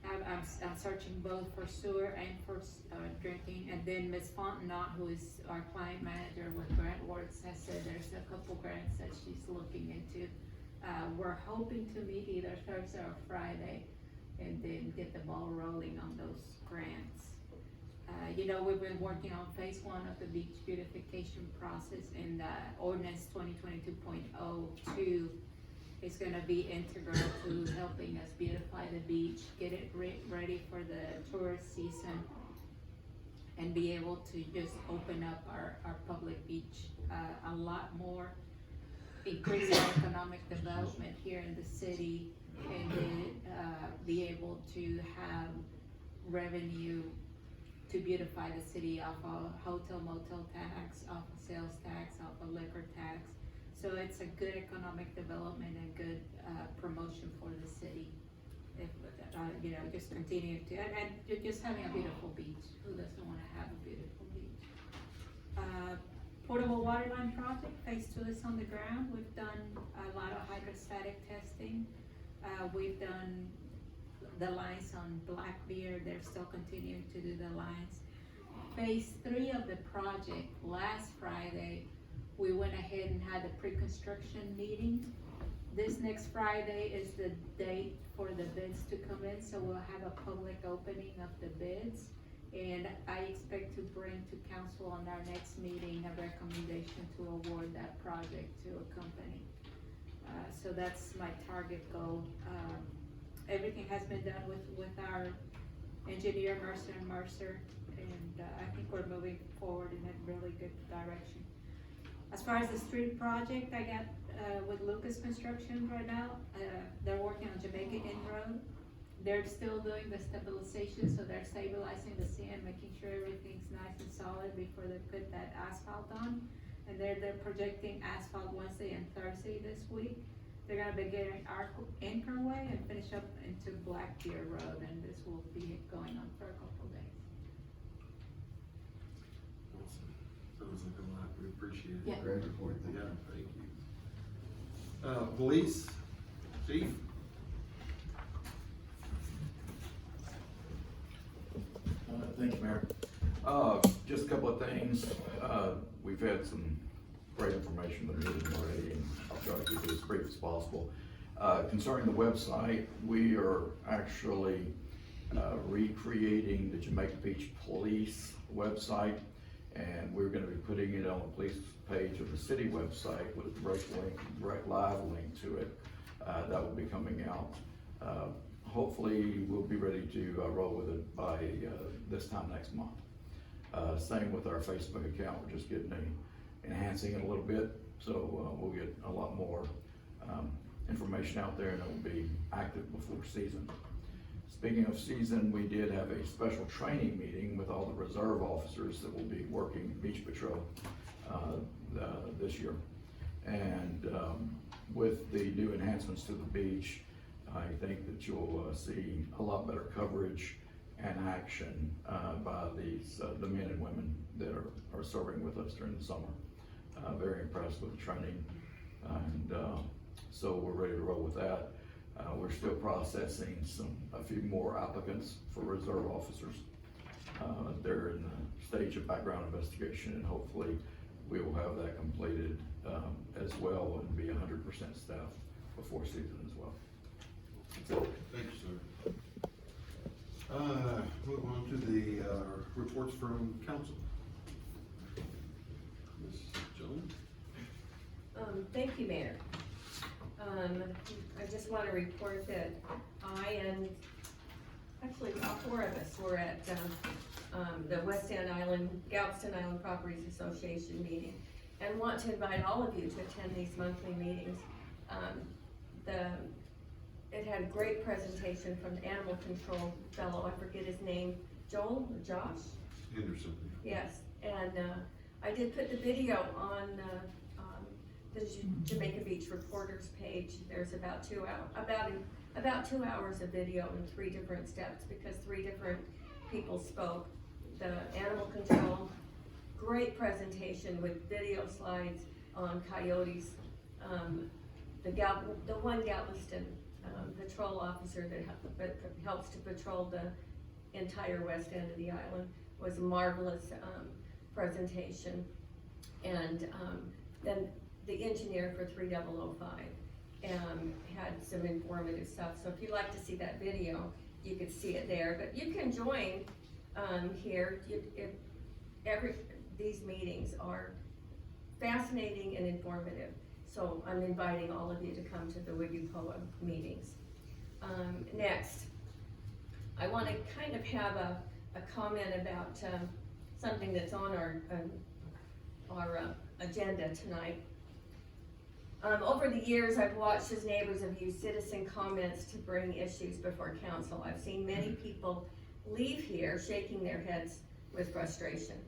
I'm searching both for sewer and for drinking, and then Ms. Fontenot, who is our client manager with GrantWorks, has said there's a couple grants that she's looking into. We're hoping to meet either Thursday or Friday and then get the ball rolling on those grants. You know, we've been working on phase 1 of the beach beautification process, and ordinance 2022.02 is gonna be integral to helping us beautify the beach, get it ready for the tourist season, and be able to just open up our public beach a lot more, increase our economic development here in the city, and then be able to have revenue to beautify the city off a hotel motel tax, off a sales tax, off a liquor tax. So it's a good economic development and good promotion for the city. If, you know, just continuing to, and just having a beautiful beach. Who doesn't wanna have a beautiful beach? Portable water line project, phase 2 is on the ground. We've done a lot of hydrostatic testing. We've done the lines on Blackbeard, they're still continuing to do the lines. Phase 3 of the project, last Friday, we went ahead and had a pre-construction meeting. This next Friday is the date for the bids to come in, so we'll have a public opening of the bids. And I expect to bring to council on our next meeting a recommendation to award that project to a company. So that's my target goal. Everything has been done with our engineer Mercer, and I think we're moving forward in a really good direction. As far as the street project, I got with Lucas Construction right now, they're working on Jamaica Inn Road. They're still doing the stabilization, so they're stabilizing the sand, making sure everything's nice and solid before they put that asphalt on. And they're projecting asphalt Wednesday and Thursday this week. They're gonna begin Anchor Way and finish up into Blackbeard Road, and this will be going on for a couple days. Awesome. Sounds like a lot. We appreciate it. Yeah. Great report, thank you. Yeah, thank you. Police, chief? Thank you, Mayor. Just a couple of things. We've had some great information in the meeting already, and I'll try to keep it as brief as possible. Concerning the website, we are actually recreating the Jamaica Beach Police website, and we're gonna be putting it on the police page of the city website with a direct live link to it. That will be coming out. Hopefully, we'll be ready to roll with it by this time next month. Same with our Facebook account, we're just enhancing it a little bit, so we'll get a lot more information out there, and it will be active before season. Speaking of season, we did have a special training meeting with all the reserve officers that will be working beach patrol this year. And with the new enhancements to the beach, I think that you'll see a lot better coverage and action by the men and women that are serving with us during the summer. Very impressed with the training, and so we're ready to roll with that. We're still processing a few more applicants for reserve officers. They're in the stage of background investigation, and hopefully we will have that completed as well and be 100% staffed before season as well. Thank you, sir. Move on to the reports from council. Ms. Jones? Thank you, Mayor. I just want to report that I and actually all four of us were at the West End Island, Galveston Island Properties Association meeting, and want to invite all of you to attend these monthly meetings. It had a great presentation from the animal control fellow, I forget his name, Joel or Josh? Henderson. Yes, and I did put the video on the Jamaica Beach Reporters page. There's about 2 hours of video in 3 different steps, because 3 different people spoke. The animal control, great presentation with video slides on coyotes. The one Galveston patrol officer that helps to patrol the entire west end of the island was a marvelous presentation. And then the engineer for 3005 had some informative stuff. So if you'd like to see that video, you could see it there. But you can join here. These meetings are fascinating and informative. So I'm inviting all of you to come to the Wiggy-Poa meetings. Next, I want to kind of have a comment about something that's on our agenda tonight. Over the years, I've watched as neighbors have used citizen comments to bring issues before council. I've seen many people leave here shaking their heads with frustration.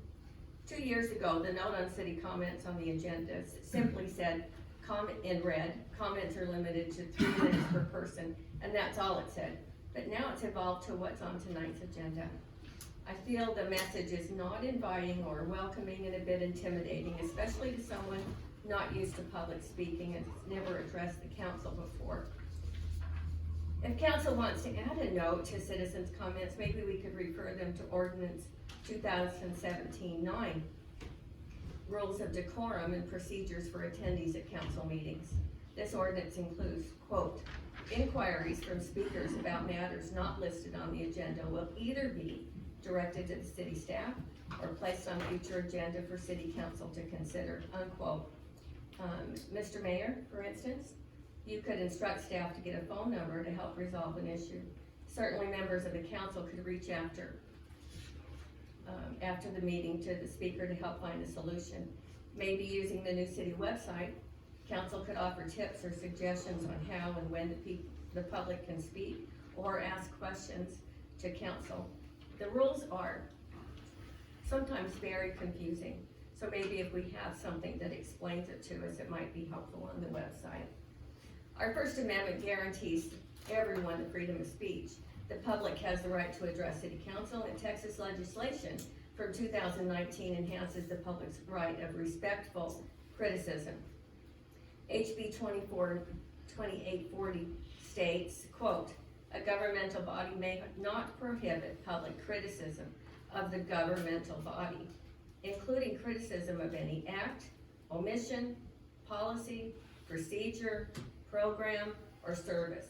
2 years ago, the note on city comments on the agenda simply said, comment in red, comments are limited to 3 minutes per person, and that's all it said. But now it's evolved to what's on tonight's agenda. I feel the message is not inviting or welcoming and a bit intimidating, especially to someone not used to public speaking and has never addressed the council before. If council wants to add a note to citizens' comments, maybe we could refer them to Ordinance 2017-9, Rules of Decorum and Procedures for Attendees at Council Meetings. This ordinance includes, quote, inquiries from speakers about matters not listed on the agenda will either be directed to the city staff or placed on future agenda for city council to consider, unquote. Mr. Mayor, for instance, you could instruct staff to get a phone number to help resolve an issue. Certainly members of the council could reach after the meeting to the speaker to help find a solution. Maybe using the new city website, council could offer tips or suggestions on how and when the public can speak or ask questions to council. The rules are sometimes very confusing, so maybe if we have something that explains it to us, it might be helpful on the website. Our First Amendment guarantees everyone the freedom of speech. The public has the right to address city council, and Texas legislation from 2019 enhances the public's right of respectful criticism. HB 2840 states, quote, a governmental body may not prohibit public criticism of the governmental body, including criticism of any act, omission, policy, procedure, program, or service.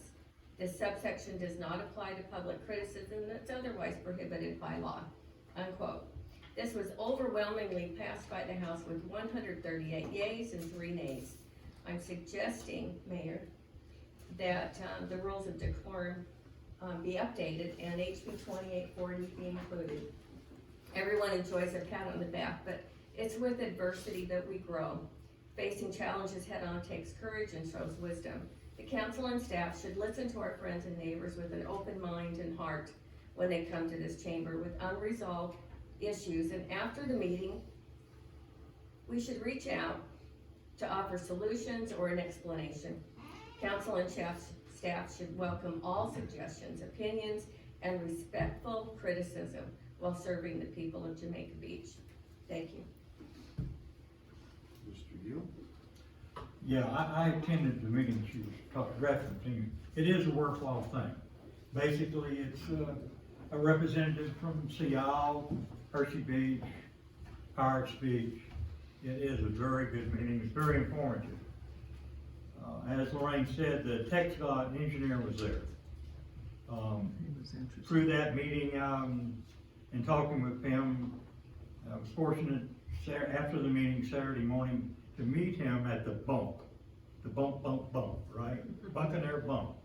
This subsection does not apply to public criticism that's otherwise prohibited by law, unquote. This was overwhelmingly passed by the House with 138 yeas and 3 nays. I'm suggesting, Mayor, that the rules of decorum be updated and HB 2840 be included. Everyone enjoys a pat on the back, but it's with adversity that we grow. Facing challenges head-on takes courage and shows wisdom. The council and staff should listen to our friends and neighbors with an open mind and heart when they come to this chamber with unresolved issues, and after the meeting, we should reach out to offer solutions or an explanation. Council and staff should welcome all suggestions, opinions, and respectful criticism while serving the people of Jamaica Beach. Thank you. Mr. Gill? Yeah, I attended the meeting she was referencing. It is a worthwhile thing. Basically, it's a representative from Sea Isle, Hershey Beach, Pirates Beach. It is a very good meeting. It's very informative. As Lorraine said, the TxDOT engineer was there. Through that meeting and talking with him, I was fortunate after the meeting Saturday morning to meet him at the bump, right? Buccaneer bump.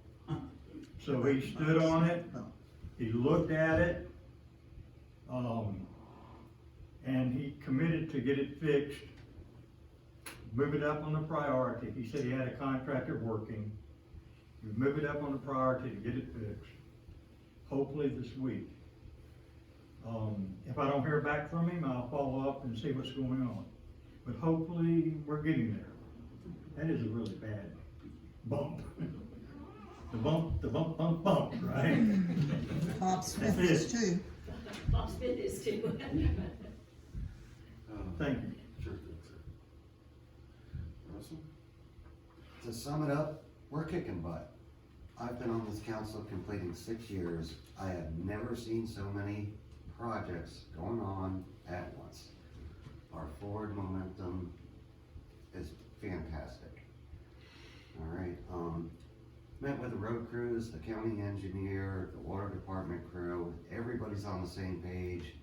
So he stood on it, he looked at it, and he committed to get it fixed, move it up on the priority. He said he had a contractor working. We move it up on the priority to get it fixed, hopefully this week. If I don't hear back from him, I'll follow up and see what's going on. But hopefully, we're getting there. That is a really bad bump. The bump, right? Bob Smith is too. Bob Smith is too. Thank you. Sure. Russell? To sum it up, we're kicking butt. I've been on this council completing 6 years. I have never seen so many projects going on at once. Our forward momentum is fantastic. All right, met with the road crews, the county engineer, the water department crew. Everybody's on the same page.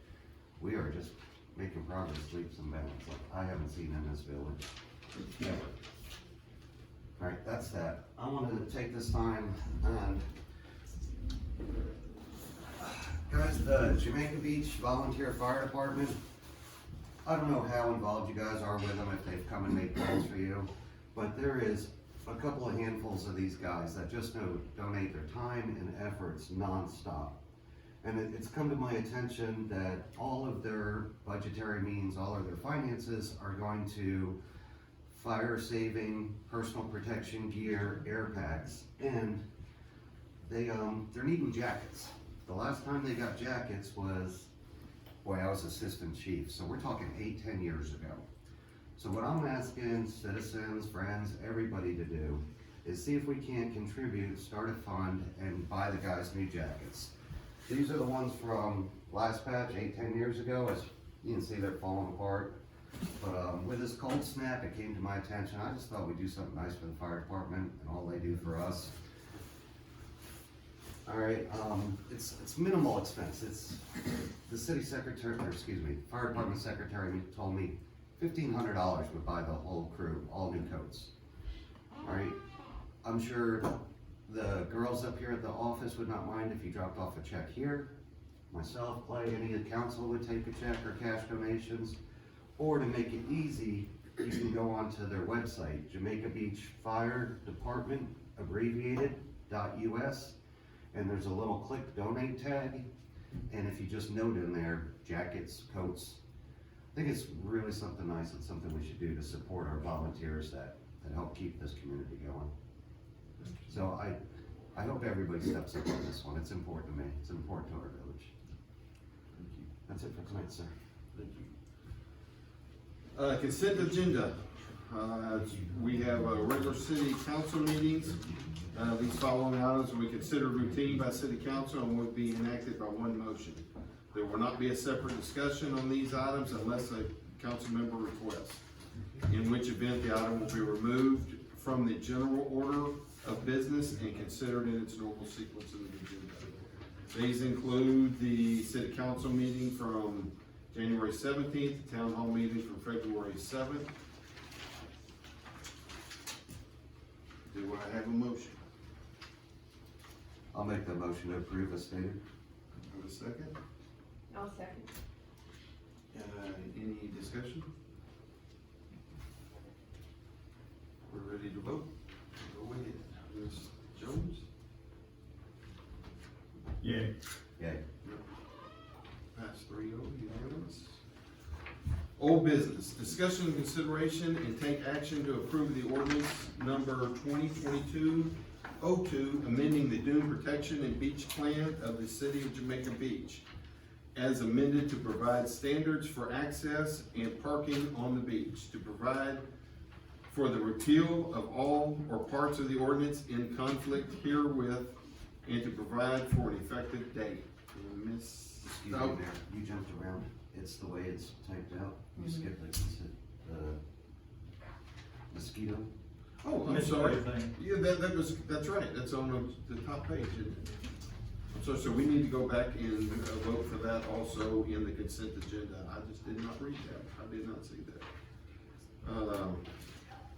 We are just making progress leaps and bounds like I haven't seen in this village. Never. All right, that's that. I wanted to take this time and guys, the Jamaica Beach Volunteer Fire Department, I don't know how involved you guys are with them, if they've come and made calls for you, but there is a couple of handfuls of these guys that just donate their time and efforts nonstop. And it's come to my attention that all of their budgetary means, all of their finances are going to fire saving, personal protection gear, air packs, and they're needing jackets. The last time they got jackets was, boy, I was assistant chief, so we're talking 8-10 years ago. So what I'm asking citizens, friends, everybody to do is see if we can't contribute, start a fund, and buy the guys new jackets. These are the ones from last patch, 8-10 years ago. As you can see, they're falling apart. But with this cold snap, it came to my attention. I just thought we'd do something nice for the fire department and all they do for us. All right, it's minimal expense. It's the city secretary, or excuse me, fire department secretary told me $1,500 would buy the whole crew, all new coats. All right, I'm sure the girls up here at the office would not mind if you dropped off a check here. Myself, Clay, any of the council would take a check or cash donations. Or to make it easy, you can go onto their website, Jamaica Beach Fire Department, abbreviated.us, and there's a little click donate tag, and if you just note in there, jackets, coats, I think it's really something nice and something we should do to support our volunteers that help keep this community going. So I hope everybody steps up on this one. It's important to me. It's important to our village. Thank you. That's it for tonight, sir. Thank you. Consent agenda. We have regular city council meetings. These following items will be considered routine by city council and will be enacted by one motion. There will not be a separate discussion on these items unless a council member requests. in which event the item will be removed from the general order of business and considered in its normal sequence in the agenda. These include the city council meeting from January 17th, the town hall meeting from February 7th. Do I have a motion? I'll make the motion to approve as stated. Have a second? I'll second. Any discussion? We're ready to vote. Go ahead. Ms. Jones? Yay. Yay. Pass 3-0, unanimous. Old business, discussion and consideration and take action to approve the ordinance number 2022-02, amending the dune protection and beach plan of the city of Jamaica Beach, as amended to provide standards for access and parking on the beach, to provide for the repeal of all or parts of the ordinance in conflict herewith, and to provide for an effective date. Ms. Excuse me, Mayor, you jumped around. It's the way it's typed out. You skipped the mosquito. Oh, I'm sorry. Yeah, that's right. That's on the top page, isn't it? I'm sorry, so we need to go back and vote for that also in the consent agenda. I just did not read that. I did not see that.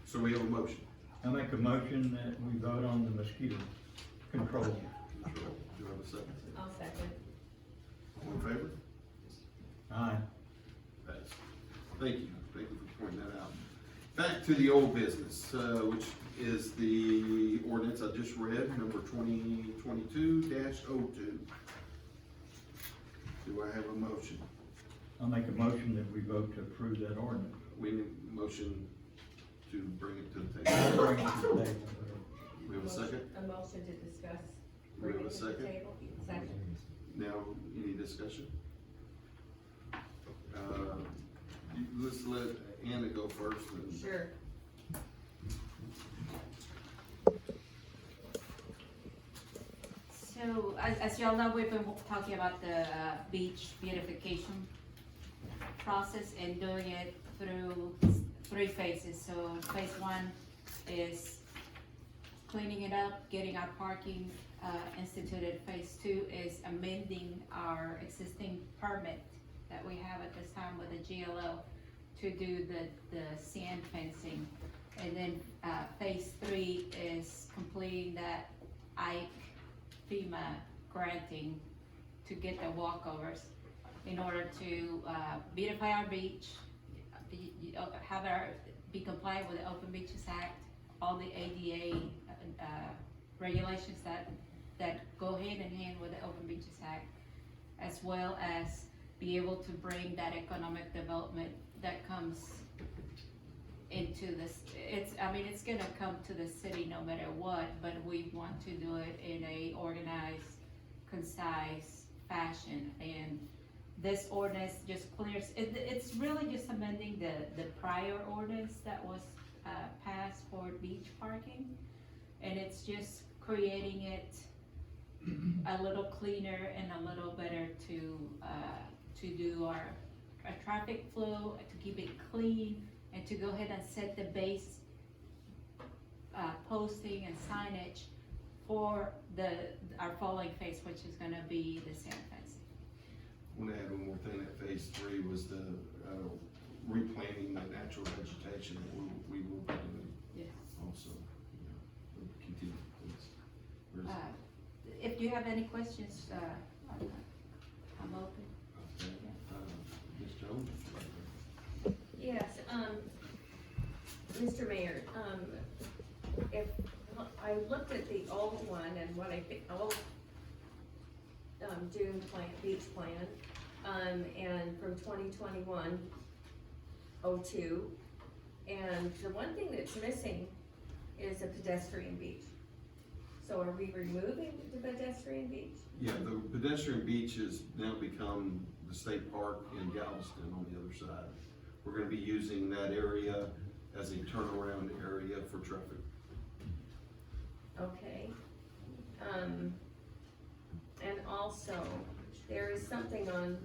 So we have a motion. I make a motion that we vote on the mosquito control. Do I have a second? I'll second. All in favor? Aye. Passed. Thank you for pointing that out. Back to the old business, which is the ordinance I just read, number 2022-02. Do I have a motion? I'll make a motion that we vote to approve that ordinance. We need a motion to bring it to the table. Bring it to the table. We have a second? A motion to discuss. We have bring a it to the second? table. Second. Now, any discussion? Let's let Anna go first. And Sure. So, as y'all know, we've been talking about the beach beautification process and doing it through 3 phases. So phase 1 is cleaning it up, getting our parking instituted. Phase 2 is amending our existing permit that we have at this time with the GLO to do the sand fencing. And then phase 3 is completing that FEMA granting to get the walkovers in order to beautify our beach, be compliant with the Open Beaches Act, all the ADA regulations that go hand in hand with the Open Beaches Act, as well as be able to bring that economic development that comes into this. It's gonna come to the city no matter what, but we want to do it in a organized, concise fashion. And this ordinance just clears, it's really just amending the prior ordinance that was passed for beach parking. And it's just creating it a little cleaner and a little better to do our traffic flow, to keep it clean, and to go ahead and set the base posting and signage for our following phase, which is gonna be the sand fencing. I want to add one more thing. That phase 3 was the replanting the natural vegetation that we will be doing. Yes. Also, continue, please. If you have any questions, I'm open. Okay. Ms. Jones? Yes, Mr. Mayor, if, I looked at the old one and what I think, old, Dune plan, beach plan, and from 2021-02, and the one thing that's missing is a pedestrian beach. So are we removing the pedestrian beach? Yeah, the pedestrian beach has now become the state park in Galveston on the other side. We're gonna be using that area as a turnaround area for traffic. Okay. And also, there is something on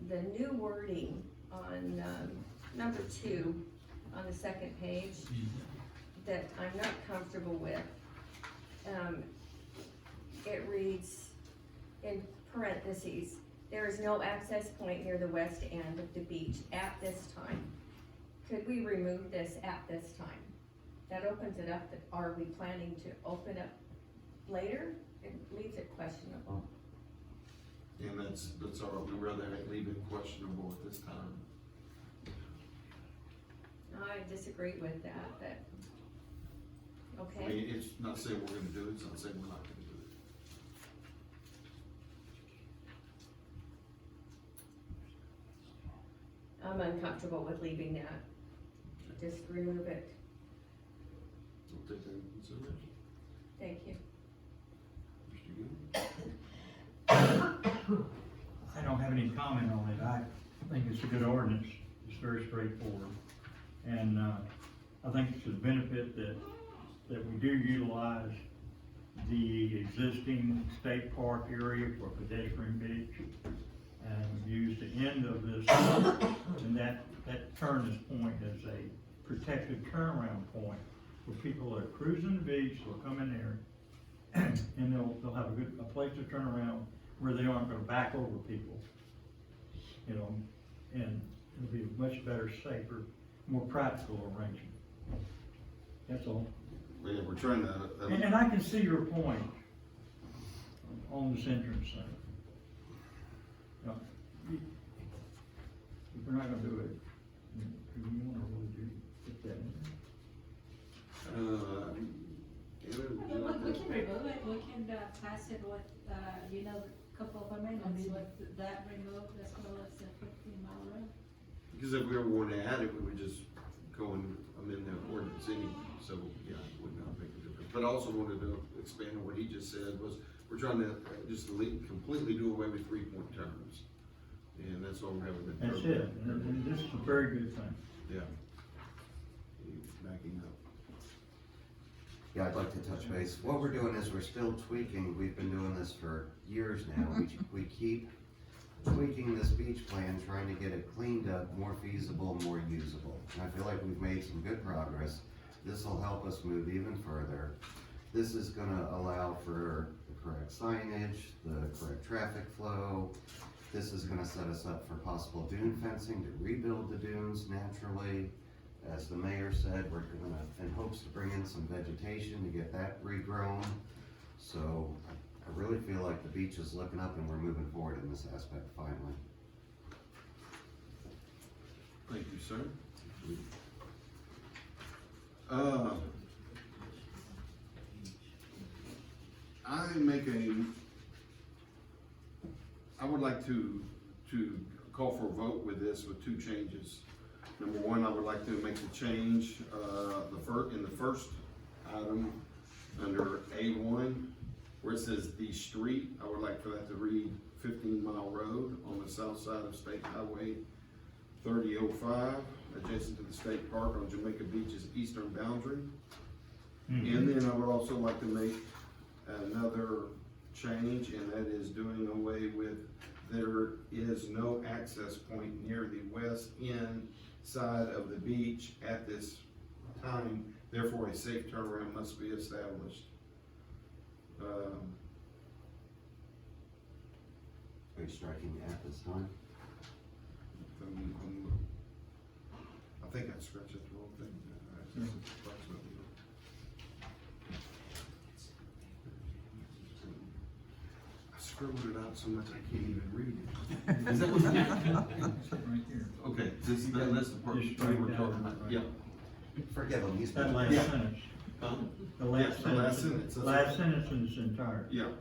the new wording on, number 2 on the second page that I'm not comfortable with. It reads in parentheses, there is no access point near the west end of the beach at this time. Could we remove this at this time? That opens it up, that are we planning to open up later? It leaves it questionable. And that's all right, we'd rather leave it questionable at this time. I disagree with that, but, I okay. mean, it's not saying we're gonna do it, it's not saying we're not gonna do it. I'm uncomfortable with leaving that. Just remove it. We'll take that into consideration. Thank you. Mr. Gill? I don't have any comment on it. I think it's a good ordinance. It's very straightforward. And, I think it's a benefit that we do utilize the existing state park area for pedestrian beach. And we use the end of this, and that turn point as a protected turnaround point where people that are cruising the beach will come in there and they'll have a place to turn around where they aren't gonna back over people. You know, and it'll be a much better, safer, more practical arrangement. That's all. Well, yeah, we're trying to. And I can see your point on this entrance thing. You know, if we're not gonna do it, do we wanna really put that in there? We can remove it, we can, pass it with, a couple of amendments with that removed as well as the 15-mile road. Because if we ever want to add it, we would just go and amend the ordinance anyway, so, yeah, it would not make a difference. But I also wanted to expand on what he just said, was we're trying to just completely do away with 3-point terms. And that's all we're having. That's it, and this is a very good thing. Yeah. Backing up. Yeah, I'd like to touch base. What we're doing is we're still tweaking. We've been doing this for years now. We keep tweaking this beach plan, trying to get it cleaned up, more feasible, more usable. And I feel like we've made some good progress. This will help us move even further. This is gonna allow for the correct signage, the correct traffic flow. This is gonna set us up for possible dune fencing to rebuild the dunes naturally. As the mayor said, we're gonna, in hopes to bring in some vegetation to get that regrown. So I really feel like the beach is looking up and we're moving forward in this aspect finally. Thank you, sir. I would like to call for a vote with this with 2 changes. Number 1, I would like to make the change, in the first item, under A1, where it says the street, I would like for that to read 15-mile road on the south side of State Highway 3005, adjacent to the state park on Jamaica Beach's eastern boundary. And then I would also like to make another change, and that is doing away with, there is no access point near the west end side of the beach at this time, therefore a safe turnaround must be established. Are you striking at this time? I think I scratched the wrong thing. I scribbled it out so much I can't even read it. Is that what Right here. Okay, that's the part Just we were straight talking down, about, right. yeah. Forgive him, he's That been. last Yeah. sentence. Huh? The last Yeah, the last sentence, that's Last right. sentence in its entirety. Yeah.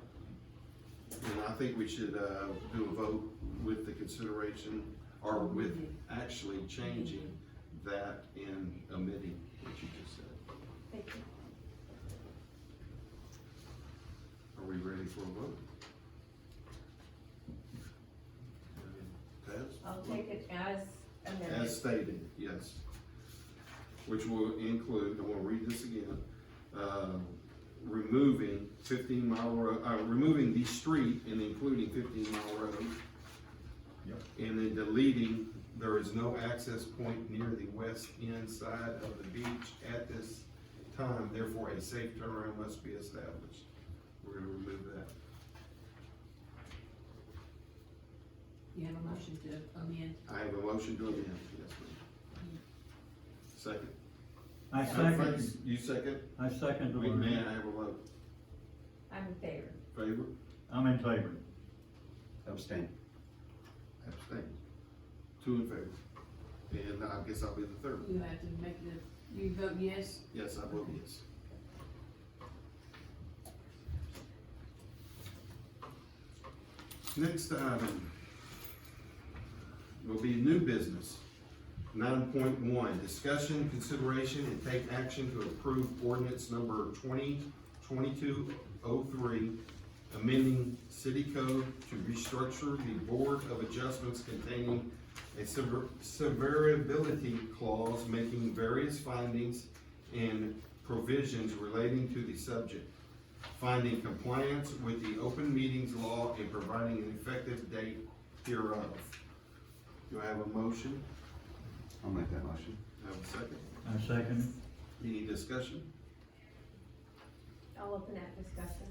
And I think we should, do a vote with the consideration, or with actually changing that and omitting what you just said. Thank you. Are we ready for a vote? Taz? I'll take it as amended. As stated, yes. Which will include, I want to read this again, removing 15-mile road, removing the street and including 15-mile road. Yep. And then deleting There is no access point near the west end side of the beach at this time, therefore a safe turnaround must be established. We're gonna remove that. You have a motion to amend. I have a motion to amend, yes, ma'am. Second. I second, You second? I second the May motion. I have a vote? I'm in favor. Favor? I'm in favor. Abstain. Abstain. 2 in favor. And I guess I'll be the third. You have to make you vote yes. Yes, I vote yes. Next item will be new business. 9.1, discussion, consideration, and take action to approve ordinance number 2022-03, amending city code to restructure the Board of Adjustments containing a severability clause making various findings and provisions relating to the subject, finding compliance with the open meetings law and providing an effective date hereof. Do I have a motion? I'll make that motion. Have a second? I second. Any discussion? I'll open that discussion.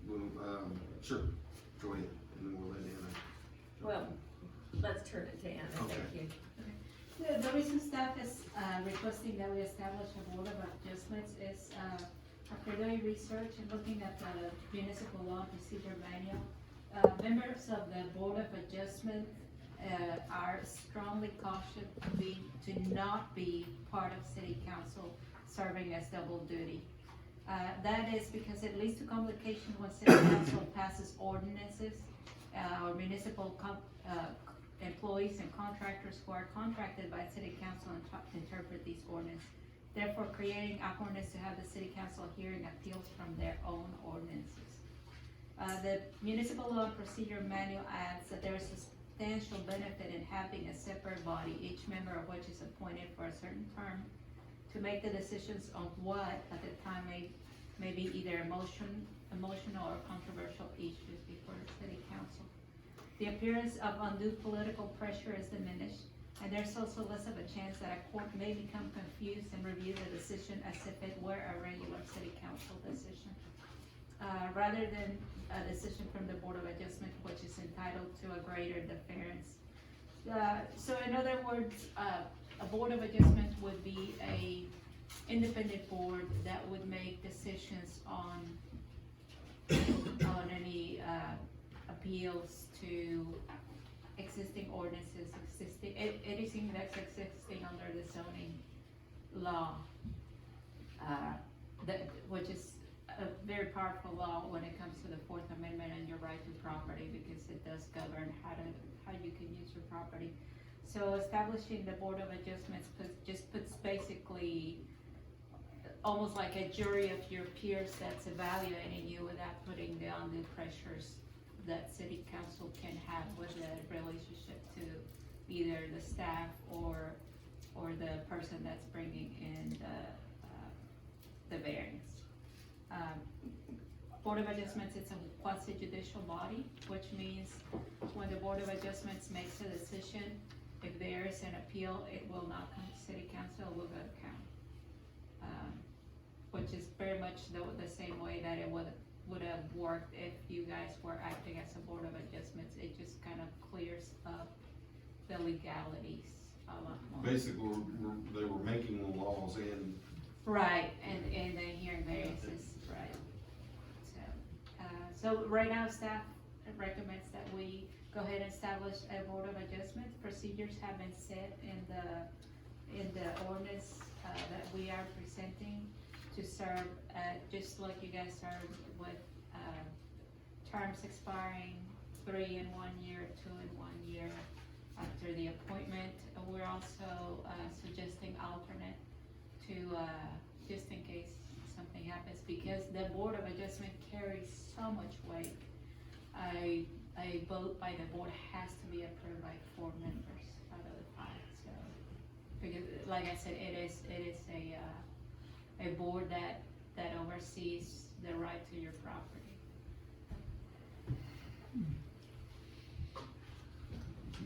Well, sure, go ahead, and then we'll let Anna. Well, let's turn it to Anna, thank Okay. you. The reason staff is requesting that we establish a board of adjustments is after doing research and looking at the municipal law and procedure manual, members of the board of adjustment are strongly cautioned to not be part of city council serving as double duty. That is because it leads to complication when city council passes ordinances, or municipal employees and contractors who are contracted by city council and interpret these ordinances, therefore creating awkwardness to have the city council hearing appeals from their own ordinances. The municipal law and procedure manual adds that there is a substantial benefit in having a separate body, each member of which is appointed for a certain term, to make the decisions on what at the time may be either emotional or controversial issues before the city council. The appearance of undue political pressure is diminished, and there's also less of a chance that a court may become confused and review the decision as if it were a regular city council decision, rather than a decision from the Board of Adjustment, which is entitled to a greater deference. So in other words, a Board of Adjustment would be a independent board that would make decisions on any appeals to existing ordinances, anything that's existing under the zoning law, which is a very powerful law when it comes to the Fourth Amendment and your right to property, because it does govern how you can use your property. So establishing the Board of Adjustments puts basically almost like a jury of your peers that's evaluating you without putting the undue pressures that city council can have with the relationship to either the staff or the person that's bringing in the variance. Board of Adjustments, it's a quasi-judicial body, which means when the Board of Adjustments makes a decision, if there is an appeal, it will not come to city council, it will go to county. Which is very much the same way that it would have worked if you guys were acting as a Board of Adjustments. It just kind of clears up the legalities a lot more. Basically, they were making the laws and. Right, and then hearing variances, right. So right now, staff recommends that we go ahead and establish a Board of Adjustments. Procedures have been set in the ordinance that we are presenting to serve, just like you guys served with terms expiring 3 in 1 year, 2 in 1 year after the appointment. We're also suggesting alternate to just in case something happens, because the Board of Adjustment carries so much weight. A vote by the board has to be approved by 4 members out of the 5. So, because like I said, it is a board that oversees the right to your property.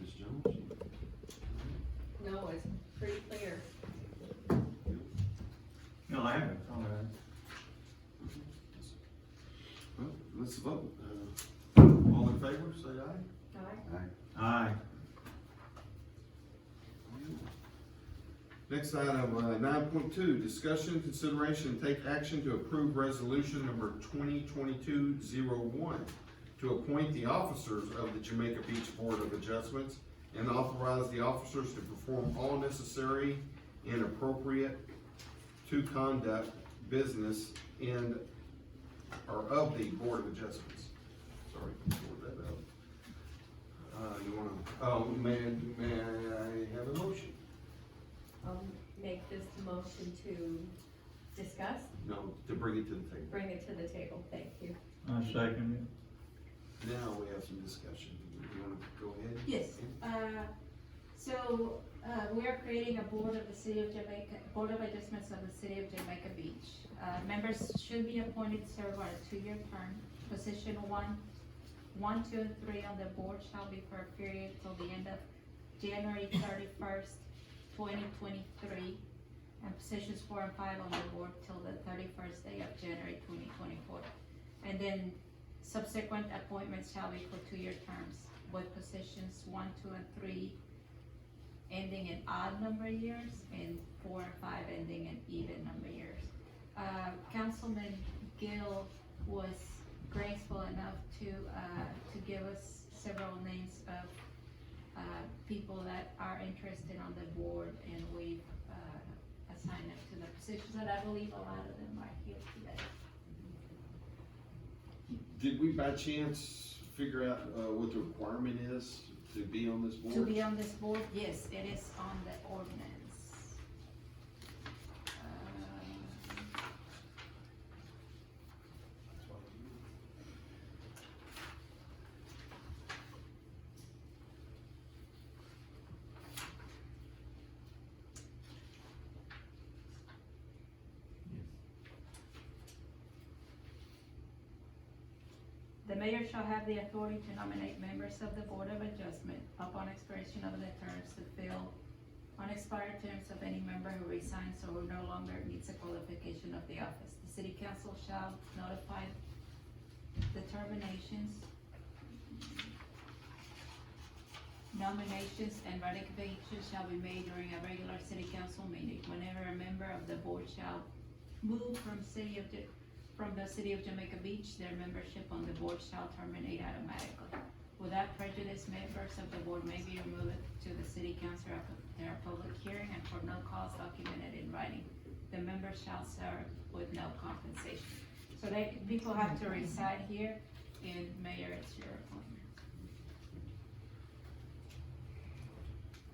Ms. Jones? No, it's pretty clear. No, I haven't, Well, let's vote. All in favor, say aye. Aye. aye. Next item, 9.2, discussion, consideration, and take action to approve resolution number 2022-01 to appoint the officers of the Jamaica Beach Board of Adjustments and authorize the officers to perform all necessary and appropriate to conduct business in or of the Board of Adjustments. Sorry, pulled that up. You wanna, may I have a motion? I'll make this motion to discuss, No, to bring it to the table. bring it to the table, thank you. I second Now we have some discussion. You wanna go ahead? Yes, we are creating a board of the City of Jamaica, Board of Adjustments of the City of Jamaica Beach. Members should be appointed to serve on a 2-year term. Position 1, 2, and 3 on the board shall be for a period till the end of January 31st, 2023, and positions 4 and 5 on the board till the 31st day of January 2024. And then subsequent appointments shall be for 2-year terms, with positions 1, 2, and 3 ending in odd number years, and 4 and 5 ending in even number years. Councilman Gill was graceful enough to give us several names of people that are interested on the board, and we've assigned them to the positions, and I believe a lot of them are here today. Did we by chance figure out what the requirement is to be on this board? To be on this board, yes, it is on the ordinance. The mayor shall have the authority to nominate members of the Board of Adjustment upon expiration of the terms to fill unexpired terms of any member who resigns or who no longer meets the qualification of the office. The city council shall notify the terminations, nominations, and ratifications shall be made during a regular city council meeting. Whenever a member of the board shall move from the city of Jamaica Beach, their membership on the board shall terminate automatically. Without prejudice, members of the board may be removed to the city council after their public hearing and for no cause documented in writing. The members shall serve with no compensation. So people have to reside here, and mayor, it's your appointment.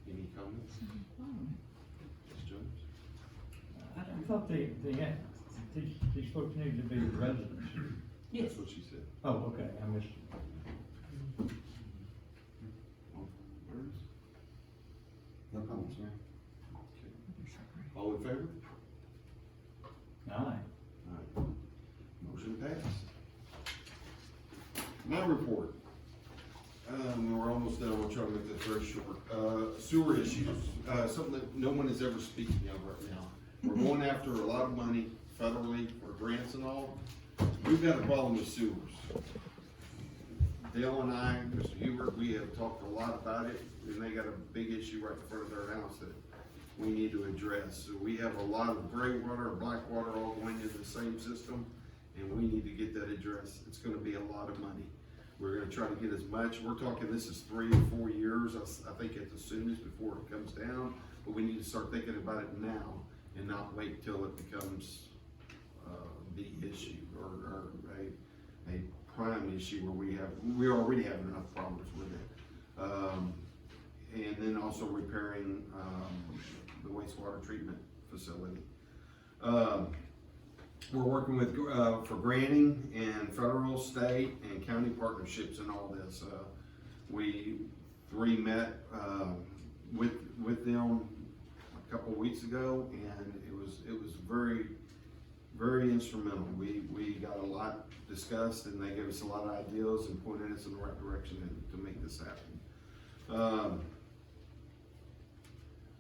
Any comments? Ms. Jones? I thought these folks need to be residents. Yes. That's what she said. Oh, okay, I missed it. No comments, Mayor. All in favor? Aye. Alright. Motion passed. My report. We're almost done, we'll try to make this very short. Sewer issues, something that no one is ever speaking of right now. We're going after a lot of money federally for grants and all. We've got a problem with sewers. Dale and I, Mr. Hubert, we have talked a lot about it, and they got a big issue right in front of their house that we need to address. So we have a lot of gray water and black water all going into the same system, and we need to get that addressed. It's gonna be a lot of money. We're gonna try to get as much, we're talking this is 3 or 4 years, I think at the soonest before it comes down, but we need to start thinking about it now and not wait till it becomes the issue or a prime issue where we already have enough problems with it. And then also repairing the wastewater treatment facility. We're working with, for granting and federal, state, and county partnerships and all this. We 3 met with them a couple weeks ago, and it was very, very instrumental. We got a lot discussed, and they gave us a lot of ideas and pointed us in the right direction to make this happen.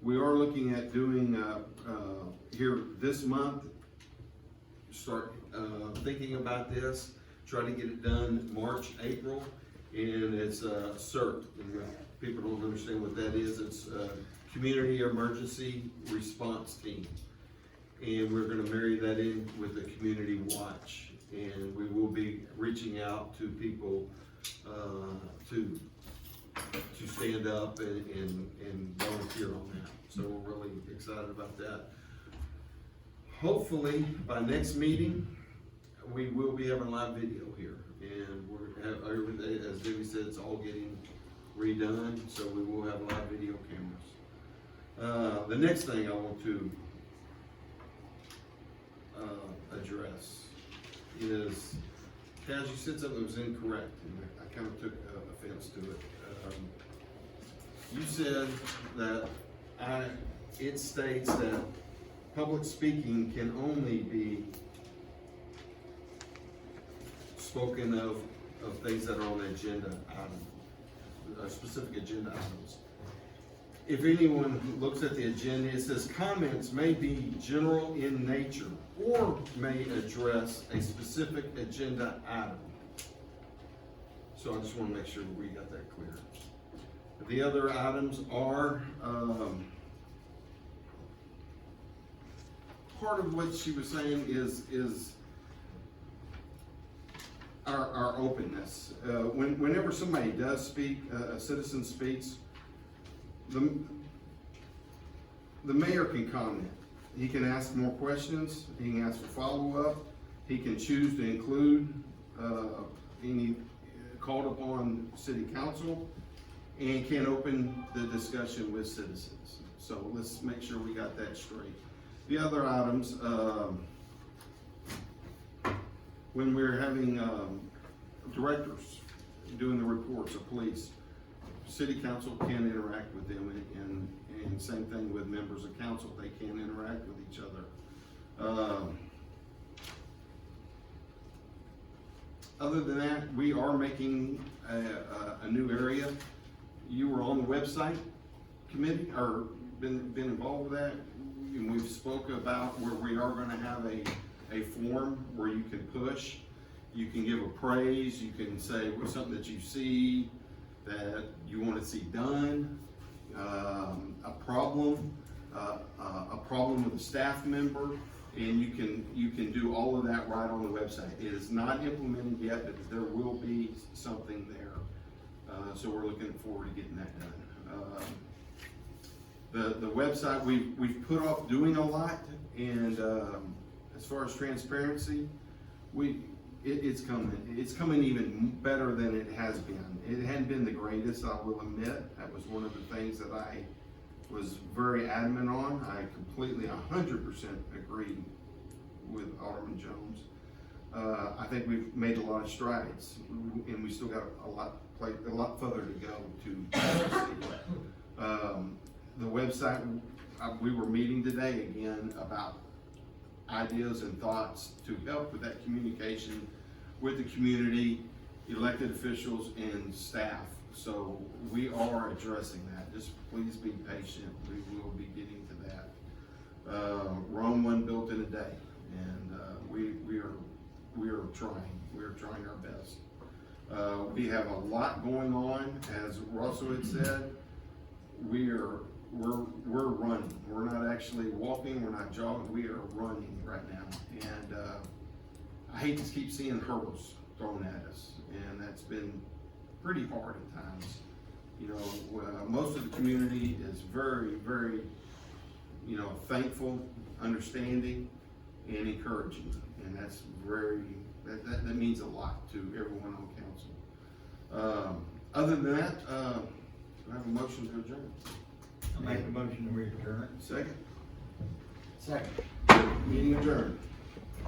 We are looking at doing, here this month, start, thinking about this, try to get it done March, April, and it's, CERT. And if people don't understand what that is, it's, Community Emergency Response Team. And we're gonna marry that in with the Community Watch. And we will be reaching out to people, to stand up and volunteer on that. So we're really excited about that. Hopefully, by next meeting, we will be having live video here. And we're, everything, as Debbie said, it's all getting redone, so we will have live video cameras. The next thing I want to address is, Kaz, you said something that was incorrect, and I kind of took offense to it. You said that it states that public speaking can only be spoken of things that are on the agenda item, specific agenda items. If anyone looks at the agenda, it says comments may be general in nature or may address a specific agenda item. So I just want to make sure we got that clear. The other items are, part of what she was saying is our openness. Whenever somebody does speak, a citizen speaks, the mayor can comment. He can ask more questions, he can ask for follow-up, he can choose to include any called upon city council, and can open the discussion with citizens. So let's make sure we got that straight. The other items, when we're having directors doing the reports of police, city council can interact with them, and same thing with members of council, they can interact with each other. Other than that, we are making a new area. You were on the website committee, or been involved with that, and we've spoke about where we are gonna have a form where you can push, you can give a praise, you can say what's something that you see that you want to see done, a problem with a staff member, and you can do all of that right on the website. It is not implemented yet, but there will be something there. So we're looking forward to getting that done. The website, we've put off doing a lot, and as far as transparency, it's coming even better than it has been. It hadn't been the greatest, I will admit. That was one of the things that I was very adamant on. I completely 100% agree with Alderman Jones. I think we've made a lot of strides, and we still got a lot further to go to the website. We were meeting today again about ideas and thoughts to help with that communication with the community, elected officials, and staff. So we are addressing that. Just please be patient. We will be getting to that. Rome wasn't built in a day, and we are trying. We are trying our best. We have a lot going on, as Russell had said. We're running. We're not actually walking, we're not jogging, we are running right now. And I hate to keep seeing hurdles thrown at us, and that's been pretty hard at times. You know, most of the community is very, very, thankful, understanding, and encouraging. And that's that means a lot to everyone on council. Other than that, I have a motion to adjourn. I'll make a motion to adjourn. Second? Second. Meeting adjourned.